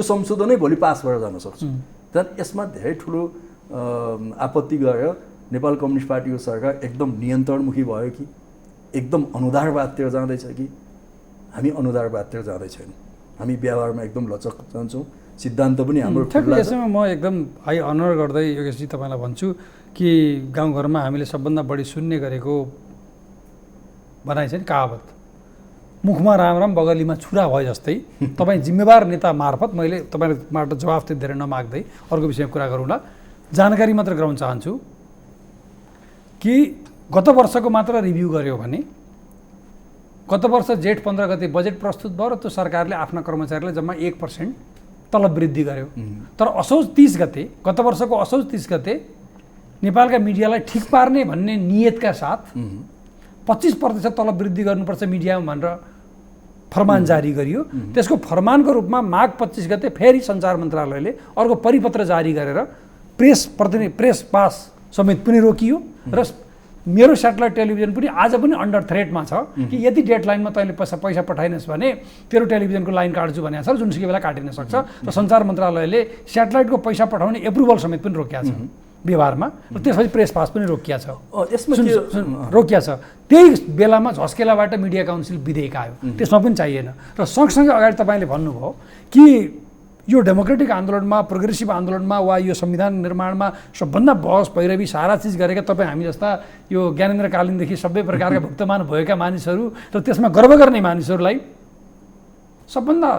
[SPEAKER 2] संशोधनै भोलि पास भएर जान सक्छु। त्यहाँदेखि यसमा धेरै ठुलो आपत्ति गरेर नेपाल कम्युनिस्ट पार्टीको सरकार एकदम नियन्त्रणमुखी भयो कि एकदम अनुदारवादतिर जाँदैछ कि? हामी अनुदारवादतिर जाँदैछौँ, हामी व्यवहारमा एकदम लचक जान्छौँ, सिद्धान्त पनि हाम्रो खुल्ला छ।
[SPEAKER 1] यसमा म एकदम हाई अनर गर्दै योगेशजी तपाईँलाई भन्छु कि गाउँघरमा हामीले सबभन्दा बढी सुन्ने गरेको भनाइ छ नि, कहावत, मुखमा राम राम बगलीमा छुरा भयो जस्तै। तपाईँ जिम्मेवार नेता मार्फत मैले तपाईँबाट जवाफ चाहिँ धेरै नमाग्दै अर्को विषयमा कुरा गरौँला। जानकारी मात्र गराउन चाहन्छु कि गत वर्षको मात्र रिभ्यू गर्यो भने गत वर्ष जेठ 15 गते बजेट प्रस्तुत भयो र त्यो सरकारले आफ्ना कर्मचारीलाई जम्मा 1% तलब वृद्धि गर्यो। तर असोज 30 गते, गत वर्षको असोज 30 गते नेपालका मिडियालाई ठिक पार्ने भन्ने नियतका साथ 25% तलब वृद्धि गर्नुपर्छ मिडियामा भनेर फरमान जारी गरियो। त्यसको फरमानको रूपमा माघ 25 गते फेरि सञ्चार मन्त्रालयले अर्को परिपत्र जारी गरेर प्रेस पास समेत पनि रोकियो र मेरो स्याटेलाइट टेलिभिजन पनि आज पनि अन्डर थ्रेटमा छ कि यदि डेडलाइनमा तैँले पैसा पठाइनस् भने तेरो टेलिभिजनको लाइन काट्छु भनेको छ र जुनसुकै बेला काटिन सक्छ। र सञ्चार मन्त्रालयले स्याटेलाइटको पैसा पठाउने एप्रुभल समेत पनि रोकिया छ व्यवहारमा, र त्यसपछि प्रेस पास पनि रोकिया छ, रोकिया छ। त्यही बेलामा झस्केलाबाट मिडिया काउन्सिल विधेयक आयो, त्यसमा पनि चाहिएन। र सँगसँगै अगाडि तपाईँले भन्नुभयो कि यो डेमोक्रेटिक आन्दोलनमा, प्रोग्रेसिभ आन्दोलनमा वा यो संविधान निर्माणमा सबभन्दा बहस पैरवी सारा चिज गरेका तपाईँ हामी जस्ता यो ज्ञानेन्द्रकालीनदेखि सबै प्रकारका भुक्तमान भएका मानिसहरू र त्यसमा गर्व गर्ने मानिसहरूलाई सबभन्दा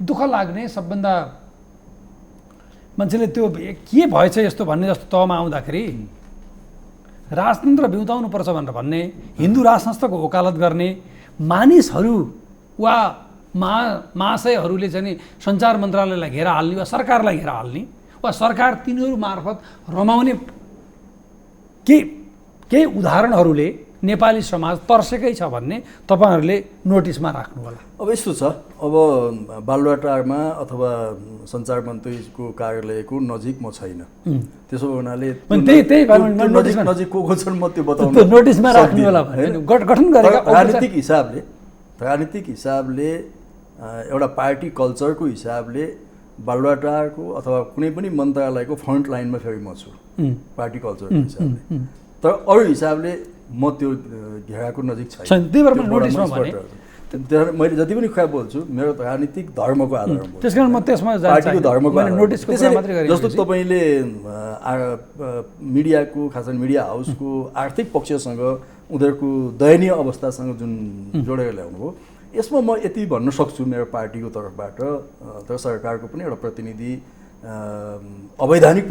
[SPEAKER 1] दुःख लाग्ने, सबभन्दा मान्छेले त्यो के भएछ यस्तो भन्ने जस्तो तहमा आउँदाखेरि राजतन्त्र बिउताउनुपर्छ भनेर भन्ने, हिन्दू राजसंस्थाको वकालत गर्ने मानिसहरू वा महाशयहरूले चाहिँ सञ्चार मन्त्रालयलाई घेरा हाल्ने वा सरकारलाई घेरा हाल्ने वा सरकार तिनीहरू मार्फत रमाउने केही उदाहरणहरूले नेपाली समाज तर्सेकै छ भन्ने तपाईँहरूले नोटिसमा राख्नु होला।
[SPEAKER 2] अब यस्तो छ, अब बालुवाटारमा अथवा सञ्चार मन्त्रीको कार्यालयको नजिक म छैन, त्यसो हुनाले नजिक को छन् म त्यो बताउनु
[SPEAKER 1] नोटिसमा राख्नु होला भने गठन गरेका
[SPEAKER 2] राजनीतिक हिसाबले एउटा पार्टी कल्चरको हिसाबले बालुवाटारको अथवा कुनै पनि मन्त्रालयको फ्रन्ट लाइनमा फेरि म छु पार्टी कल्चरको हिसाबले, तर अरू हिसाबले म त्यो घेराको नजिक छैन। मैले जति पनि कुरा बोल्छु मेरो राजनीतिक धर्मको आधारमा पार्टीको धर्मको जस्तो तपाईँले मिडियाको खास गरी मिडिया हाउसको आर्थिक पक्षसँग उनीहरूको दयनीय अवस्थासँग जुन जोडेर ल्याउनु हो, यसमा म यति भन्न सक्छु मेरो पार्टीको तर्फबाट तर सरकारको पनि एउटा प्रतिनिधि, अवैधानिक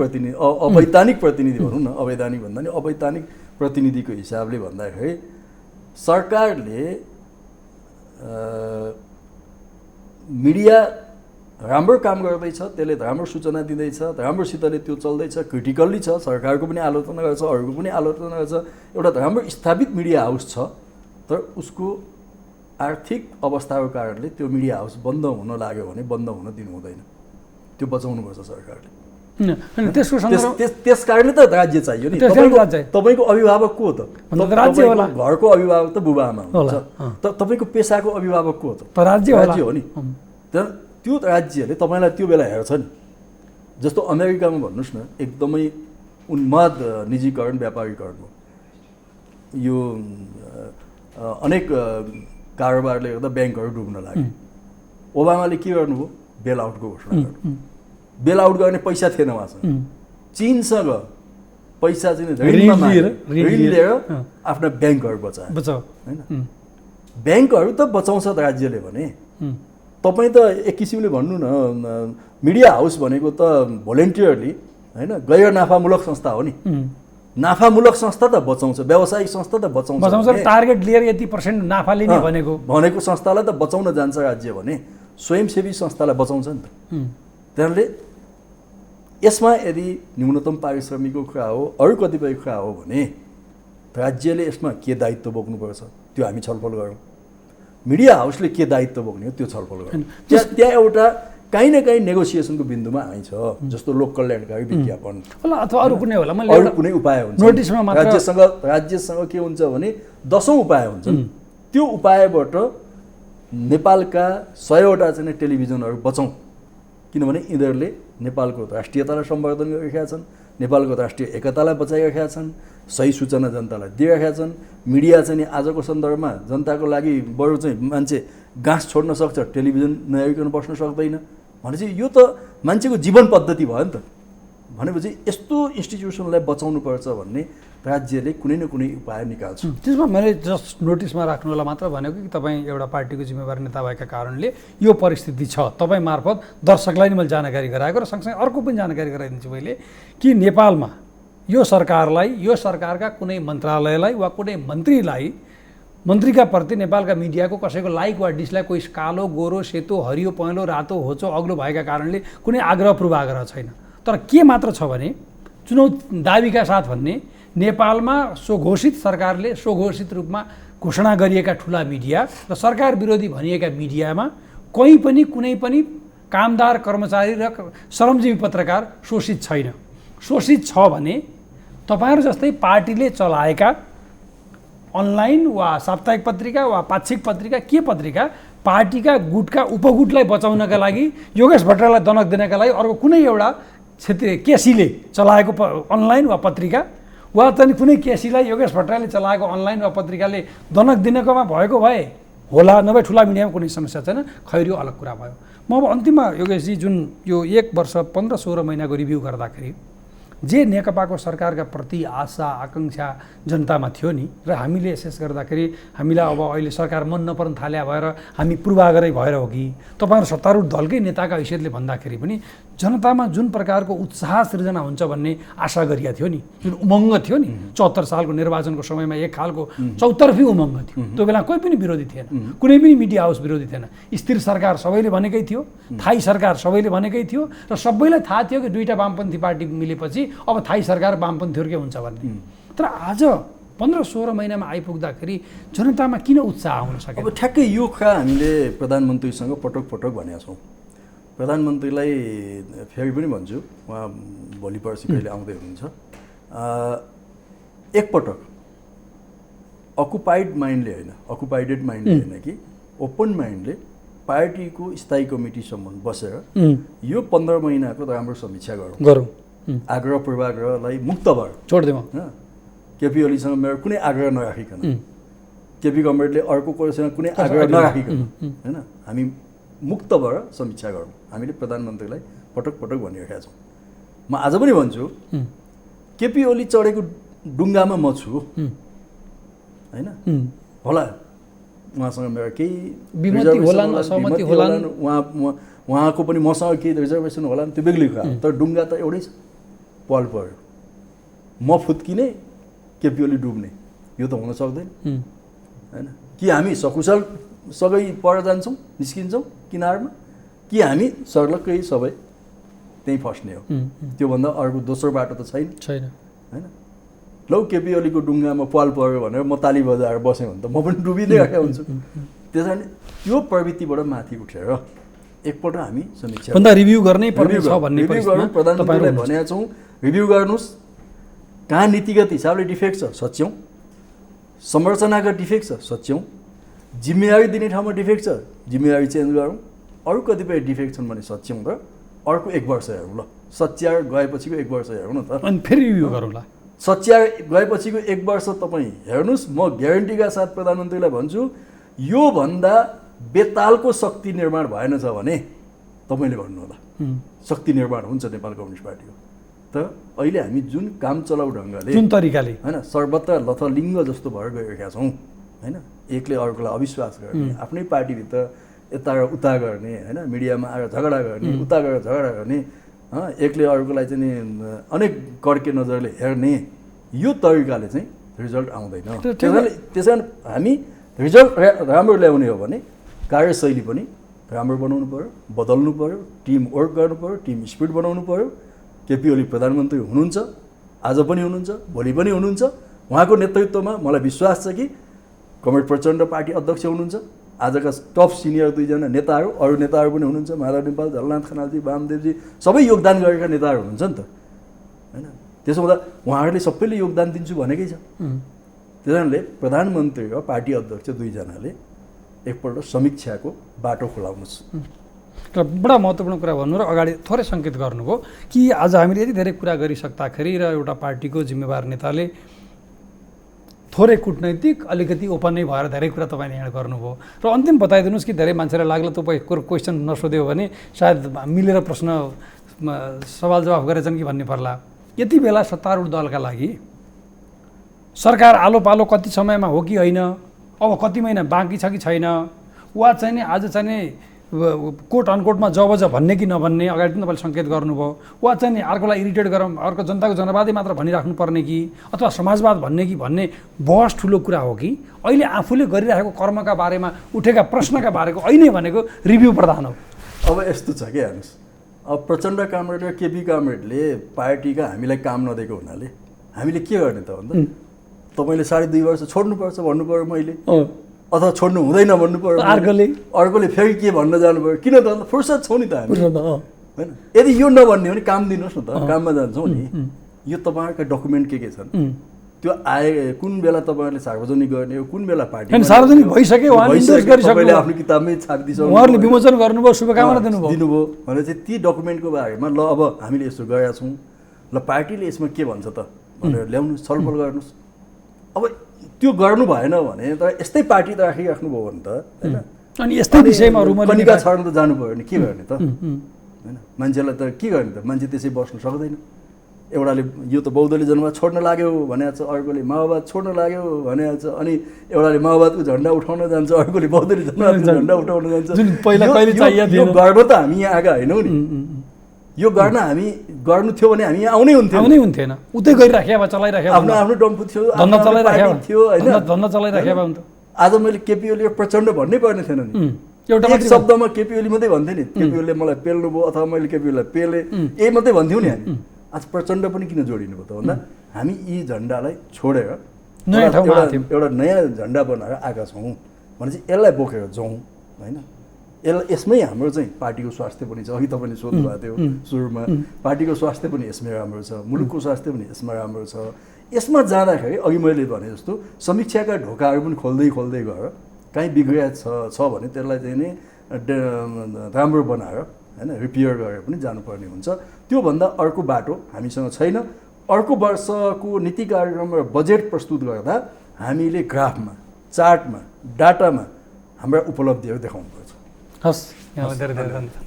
[SPEAKER 2] प्रतिनिधि भनौँ न, अवैधानिक भन्दा नि अवैधानिक प्रतिनिधिको हिसाबले भन्दाखेरि सरकारले मिडिया राम्रो काम गर्दैछ, त्यसले राम्रो सूचना दिँदैछ, राम्रोसितले त्यो चल्दैछ, क्रिटिकल्ली छ, सरकारको पनि आलोचना गर्छ, अरूको पनि आलोचना गर्छ, एउटा राम्रो स्थापित मिडिया हाउस छ, तर उसको आर्थिक अवस्थाको कारणले त्यो मिडिया हाउस बन्द हुन लाग्यो भने बन्द हुन दिनु हुँदैन, त्यो बचाउनुपर्छ सरकारले। त्यस कारणले त राज्य चाहियो नि। तपाईँको अभिभावक को हो त? घरको अभिभावक त बुबा आमा हुन्छ, तपाईँको पेसाको अभिभावक को हो त? राज्य हो नि। त्यो राज्यले तपाईँलाई त्यो बेला हेर्छ नि। जस्तो अमेरिकामा भन्नुहोस् न, एकदमै उन्माद निजीकरण व्यापारीकरण हो। यो अनेक कारोबारले गर्दा ब्याङ्कहरू डुब्न लाग्यो। ओबामाले के गर्नुभयो? बेल आउटको घोषणा गर्नु। बेल आउट गर्ने पैसा थिएन उहाँसँग। चीनसँग पैसा चाहिँ ऋण लिएर आफ्ना ब्याङ्कहरू बचायो होइन। ब्याङ्कहरू त बचाउँछ राज्यले भने, तपाईँ त एक किसिमले भन्नु न, मिडिया हाउस भनेको त भोलिन्टियरली होइन गैर नाफामूलक संस्था हो नि। नाफामूलक संस्था त बचाउँछ, व्यावसायिक संस्था त बचाउँछ।
[SPEAKER 1] टार्गेट लिएर यति % नाफा लिने
[SPEAKER 2] भनेको संस्थालाई त बचाउन जान्छ राज्य भने, स्वयंसेवी संस्थालाई बचाउँछ नि त। त्यसले यसमा यदि न्यूनतम पारिश्रमिकको कुरा हो, अरू कतिपय कुरा हो भने राज्यले यसमा के दायित्व बोक्नुपर्छ त्यो हामी छलफल गरौँ। मिडिया हाउसले के दायित्व बोक्ने हो त्यो छलफल गरौँ। त्यहाँ एउटा काहीँ न काहीँ नेगोसिएसनको बिन्दुमा आइन्छ, जस्तो लोक कल्याणकारी विज्ञापन
[SPEAKER 1] अथवा अरू कुनै होला,
[SPEAKER 2] अरू कुनै उपाय हुन्छ।
[SPEAKER 1] नोटिसमा मात्र
[SPEAKER 2] राज्यसँग के हुन्छ भने 10औं उपाय हुन्छन्। त्यो उपायबाट नेपालका 100वटा चाहिँ टेलिभिजनहरू बचाउँ, किनभने यिनीहरूले नेपालको राष्ट्रियतालाई सम्वर्धन गरिरहेका छन्, नेपालको राष्ट्रिय एकतालाई बचाइरहेका छन्, सही सूचना जनतालाई दिइरहेका छन्। मिडिया चाहिँ आजको सन्दर्भमा जनताको लागि बरु चाहिँ मान्छे गाँस छोड्न सक्छ, टेलिभिजन नहेरिकन बस्न सक्दैन भनेपछि यो त मान्छेको जीवन पद्धति भयो नि त। भनेपछि यस्तो इन्स्टिट्युसनलाई बचाउनुपर्छ भन्ने राज्यले कुनै न कुनै उपाय निकाल्छ।
[SPEAKER 1] त्यसमा मैले जस्ट नोटिसमा राख्नुलाई मात्र भनेको कि तपाईँ एउटा पार्टीको जिम्मेवारी नेता भएका कारणले यो परिस्थिति छ, तपाईँ मार्फत दर्शकलाई नै मैले जानकारी गराएको र सँगसँगै अर्को पनि जानकारी गराइदिन्छु मैले कि नेपालमा यो सरकारलाई, यो सरकारका कुनै मन्त्रालयलाई वा कुनै मन्त्रीका प्रति नेपालका मिडियाको कसैको लाइक वा डिसलाइक, कोही कालो गोरो सेतो हरियो पहेँलो रातो होचो अग्लो भएका कारणले कुनै आग्रह पूर्वाग्रह छैन। तर के मात्र छ भने चुनाव दाबीका साथ भन्ने नेपालमा स्वघोषित सरकारले स्वघोषित रूपमा घोषणा गरिएका ठुला मिडिया र सरकार विरोधी भनिएका मिडियामा कोही पनि कुनै पनि कामदार कर्मचारी र श्रमजीवी पत्रकार शोषित छैन। शोषित छ भने तपाईहरु जस्तै पार्टीले चलाएका अनलाइन वा साप्ताहिक पत्रिका वा पाक्षिक पत्रिका के पत्रिका पार्टीका गुटका उपगुटलाई बचाउनका लागि योगेश भट्टराईलाई दनक दिनका लागि अर्को कुनै एउटा क्षेत्रीय केसीले चलाएको अनलाइन वा पत्रिका वा चाहिँ कुनै केसीलाई योगेश भट्टराईले चलाएको अनलाइन वा पत्रिकाले दनक दिनकोमा भएको भए होला, नभए ठुला मिडियामा कुनै समस्या छैन, खैर यो अलग कुरा भयो। म अब अन्तिममा योगेशजी जुन यो 1 वर्ष 15-16 महिनाको रिभ्यू गर्दाखेरि जे नेकपाको सरकारका प्रति आशा आकांक्षा जनतामा थियो नि र हामीले एसेस गर्दाखेरि हामीलाई अब अहिले सरकार मन नपर्न थाल्या भएर हामी पूर्वाग्रही भएर हो कि तपाईहरु सत्तारूढ दलकै नेताका हैसियतले भन्दाखेरि पनि जनतामा जुन प्रकारको उत्साह सृजना हुन्छ भन्ने आशा गरिया थियो नि, जुन उमङ्ग थियो नि 74 सालको निर्वाचनको समयमा एक खालको चौतर्फी उमङ्ग थियो। त्यो बेला कोही पनि विरोधी थिएन, कुनै पनि मिडिया हाउस विरोधी थिएन। स्थिर सरकार सबैले भनेकै थियो, थाई सरकार सबैले भनेकै थियो र सबैलाई थाहा थियो कि दुईटा वामपन्थी पार्टी मिलेपछि अब थाई सरकार वामपन्थीहरुकै हुन्छ भन्ने। तर आज 15-16 महिनामा आइपुग्दाखेरि जनतामा किन उत्साह आउन सकेन?
[SPEAKER 2] अब ठ्याक्कै यो कुरा हामीले प्रधानमन्त्रीसँग पटक पटक भनेका छौँ। प्रधानमन्त्रीलाई फेरि पनि भन्छु, उहाँ भोलि पर्सि कहिले आउँदै हुनुहुन्छ, एकपटक अकुपाइड माइन्डले होइन, अकुपाइडेड माइन्डले होइन कि ओपन माइन्डले पार्टीको स्थायी कमिटीसम्म बसेर यो 15 महिनाको राम्रो समीक्षा गरौँ। आग्रह पूर्वाग्रहलाई मुक्त भएर
[SPEAKER 1] छोडिदिउँ।
[SPEAKER 2] केपी ओलीसँग मेरो कुनै आग्रह नराखिकन, केपी गभर्मेन्टले अर्को कोसँग कुनै आग्रह नराखिकन होइन, हामी मुक्त भएर समीक्षा गरौँ। हामीले प्रधानमन्त्रीलाई पटक पटक भनिरहेका छौँ। म आज पनि भन्छु, केपी ओली चढेको डुङ्गामा म छु होइन, होला उहाँसँग मेरो केही
[SPEAKER 1] विमति होलान्, असहमति होलान्,
[SPEAKER 2] उहाँको पनि मसँग केही रिजर्भेसन होला नि, त्यो बेग्लै कुरा, तर डुङ्गा त एउटै छ, पल पर्यो। म फुत्किने, केपी ओली डुब्ने, यो त हुन सक्दैन होइन। कि हामी सकुशलसँगै पर जान्छौँ, निस्किन्छौँ किनारमा, कि हामी सर्लक्कै सबै त्यहीँ फस्ने हो। त्योभन्दा अर्को दोस्रो बाटो त छैन होइन। लौ केपी ओलीको डुङ्गामा पाल पर्यो भनेर म ताली बजाएर बसेँ भने त म पनि डुबिँदै राखेको हुन्छु। त्यस कारण यो प्रवृत्तिबाट माथि उठेर एकपल्ट हामी समीक्षा
[SPEAKER 1] रिभ्यू गर्नै पर्ने छ भन्ने
[SPEAKER 2] परिस्थितिमा प्रधानमन्त्रीलाई भनेका छौँ, रिभ्यू गर्नुहोस्, कहाँ नीतिगत हिसाबले डिफेक्ट छ सच्याउँ, संरचनागत डिफेक्ट छ सच्याउँ, जिम्मेवारी दिने ठाउँमा डिफेक्ट छ जिम्मेवारी चेन्ज गरौँ अरू कतिपय डिफेक्ट छन् भने सच्याउँ र अर्को 1 वर्ष हेरौँ ल। सच्याएर गएपछिको 1 वर्ष हेरौँ न त।
[SPEAKER 1] अनि फेरि रिभ्यू गरौँला।
[SPEAKER 2] सच्याएर गएपछिको 1 वर्ष तपाईँ हेर्नुहोस्, म ग्यारेन्टीका साथ प्रधानमन्त्रीलाई भन्छु, योभन्दा बेतालको शक्ति निर्माण भएन छ भने तपाईँले भन्नु होला। शक्ति निर्माण हुन्छ नेपाल कम्युनिस्ट पार्टीको। त अहिले हामी जुन काम चलाउ ढङ्गले,
[SPEAKER 1] जुन तरिकाले
[SPEAKER 2] होइन, सर्वत्र लथलिङ्ग जस्तो भएर गइरहेका छौँ, होइन, एकले अर्कोलाई अविश्वास गर्ने, आफ्नै पार्टीभित्र यता र उता गर्ने, होइन, मिडियामा आएर झगडा गर्ने, उता गएर झगडा गर्ने, एकले अर्कोलाई चाहिँ नि अनेक कड्के नजरले हेर्ने, यो तरिकाले चाहिँ रिजल्ट आउँदैन। त्यसै कारण हामी रिजल्ट राम्रो ल्याउने हो भने कार्यशैली पनि राम्रो बनाउनु पऱ्यो, बदल्नु पऱ्यो, टिम वर्क गर्नु पऱ्यो, टिम स्पिरिट बनाउनु पऱ्यो। केपी ओली प्रधानमन्त्री हुनुहुन्छ, आज पनि हुनुहुन्छ, भोलि पनि हुनुहुन्छ। उहाँको नेतृत्वमा मलाई विश्वास छ कि कमरेड प्रचण्ड पार्टी अध्यक्ष हुनुहुन्छ, आजका टप सिनियर 2जना नेताहरू, अरू नेताहरू पनि हुनुहुन्छ, माधव नेपाल, झलनाथ खनालजी, वामदेवजी, सबै योगदान गरेका नेताहरू हुनुहुन्छ नि त, होइन। त्यसो हुँदा उहाँहरूले सबैले योगदान दिन्छु भनेकै छ। त्यस कारणले प्रधानमन्त्री र पार्टी अध्यक्ष 2जनाले एकपल्ट समीक्षाको बाटो खोलाउनुहोस्।
[SPEAKER 1] र बडा महत्त्वपूर्ण कुरा भन्नु र अगाडि थोरै सङ्केत गर्नुभयो कि आज हामीले यति धेरै कुरा गरिसक्दाखेरि र एउटा पार्टीको जिम्मेवार नेताले थोरै कुटनैतिक अलिकति ओपन नै भएर धेरै कुरा तपाईँले यहाँ गर्नुभयो। र अन्तिम बताइदिनुहोस् कि धेरै मान्छेलाई लाग्ला तपाईँ क्वेसन नसोध्यो भने सायद मिलेर प्रश्न सवाल जवाफ गरेछन् कि भन्ने पर्ला। यति बेला सत्तारूढ दलका लागि सरकार आलो पालो कति समयमा हो कि होइन, अब कति महिना बाँकी छ कि छैन, वा चाहिँ नि आज चाहिँ नि कोट अनकोटमा जब भन्ने कि नभन्ने अगाडि पनि तपाईँले सङ्केत गर्नुभयो, वा चाहिँ नि अर्कोलाई इरिटेट गरौँ, अर्को जनताको जनवादै मात्र भनिराख्नु पर्ने कि अथवा समाजवाद भन्ने कि भन्ने बहस ठुलो कुरा हो कि अहिले आफूले गरिरहेको कर्मका बारेमा उठेका प्रश्नका बारेको अहिले भनेको रिभ्यू प्रधान हो।
[SPEAKER 2] अब यस्तो छ कि हेर्नुहोस्, अब प्रचण्ड कामरेड र केपी कामरेडले पार्टीका हामीलाई काम नदिएको हुनाले हामीले के गर्ने त भन्दा तपाईँले 2.5 वर्ष छोड्नुपर्छ भन्नु पऱ्यो मैले, अथवा छोड्नु हुँदैन भन्नु पऱ्यो अर्कोले फेरि के भन्न जानु पऱ्यो। किन त फुर्सद छौँ नि त हामी, होइन। यदि यो नभन्ने हो भने काम दिनुहोस् न त, काममा जान्छौँ नि। यो तपाईँहरूका डकुमेन्ट के छन्, त्यो आए कुन बेला तपाईँहरूले सार्वजनिक गर्ने हो, कुन बेला पार्टी
[SPEAKER 1] सार्वजनिक भइसक्यो,
[SPEAKER 2] तपाईँले आफ्नो किताबमै छापिदिन्छ,
[SPEAKER 1] उहाँहरूले विमोचन गर्नुभयो, शुभकामना दिनुभयो
[SPEAKER 2] भने चाहिँ ती डकुमेन्टको बारेमा ल अब हामीले यसो गरेका छौँ, ल पार्टीले यसमा के भन्छ त भनेर ल्याउनुहोस्, छलफल गर्नुहोस्। अब त्यो गर्नु भएन भने त यस्तै पार्टी त राखिराख्नुभयो भने त, होइन,
[SPEAKER 1] अनि यस्तै विषयमा
[SPEAKER 2] कनिका छर्न त जानु पऱ्यो भने के गर्ने त, होइन। मान्छेलाई त के गर्ने त, मान्छे त्यसै बस्नु सक्दैन। एउटाले यो त बौद्धले जनवाद छोड्न लाग्यो भनेको छ, अर्कोले माओवाद छोड्न लाग्यो भनेको छ, अनि एउटाले माओवादको झन्डा उठाउन जान्छ, अर्कोले बौद्धले जनवादको झन्डा उठाउन जान्छ। यो गर्न त हामी यहाँ आएका होइनौँ नि, यो गर्न हामी गर्नु थियो भने हामी यहाँ आउनै
[SPEAKER 1] हुन्थेन, उतै गरिराखेको भए चलाइराखेको
[SPEAKER 2] आफ्नो आफ्नो डम्फु थियो,
[SPEAKER 1] धन्दा चलाइराखेको
[SPEAKER 2] थियो, होइन,
[SPEAKER 1] धन्दा चलाइराखेको भए
[SPEAKER 2] आज मैले केपी ओली प्रचण्ड भन्नै पर्ने थिएन नि, एउटा एक शब्दमा केपी ओली मात्रै भन्थेँ नि, केपी ओलीले मलाई पेल्नु भयो अथवा मैले केपी ओलीलाई पेलेँ, यही मात्रै भन्थ्यौँ नि हामी। आज प्रचण्ड पनि किन जोडिनु भयो त भन्दा हामी यी झन्डालाई छोडेर एउटा नयाँ झन्डा बनाएर आएका छौँ भने चाहिँ यसलाई बोकेर जाउँ, होइन। यसमै हाम्रो चाहिँ पार्टीको स्वास्थ्य पनि छ। अघि तपाईँले सोध्नु भएको थियो सुरुमा, पार्टीको स्वास्थ्य पनि यसमै राम्रो छ, मुलुकको स्वास्थ्य पनि यसमा राम्रो छ। यसमा जाँदाखेरि अघि मैले भने जस्तो समीक्षाका ढोकाहरू पनि खोल्दै गएर काहीँ बिग्रिया छ भने त्यसलाई चाहिँ नि राम्रो बनाएर, होइन, रिपेयर गरेर पनि जानुपर्ने हुन्छ। त्योभन्दा अर्को बाटो हामीसँग छैन। अर्को वर्षको नीति कार्यक्रम र बजेट प्रस्तुत गर्दा हामीले ग्राफमा, चार्टमा, डाटामा हाम्रा उपलब्धिहरू देखाउनुपर्छ।
[SPEAKER 1] हस्, यहाँलाई धेरै धेरै धन्यवाद।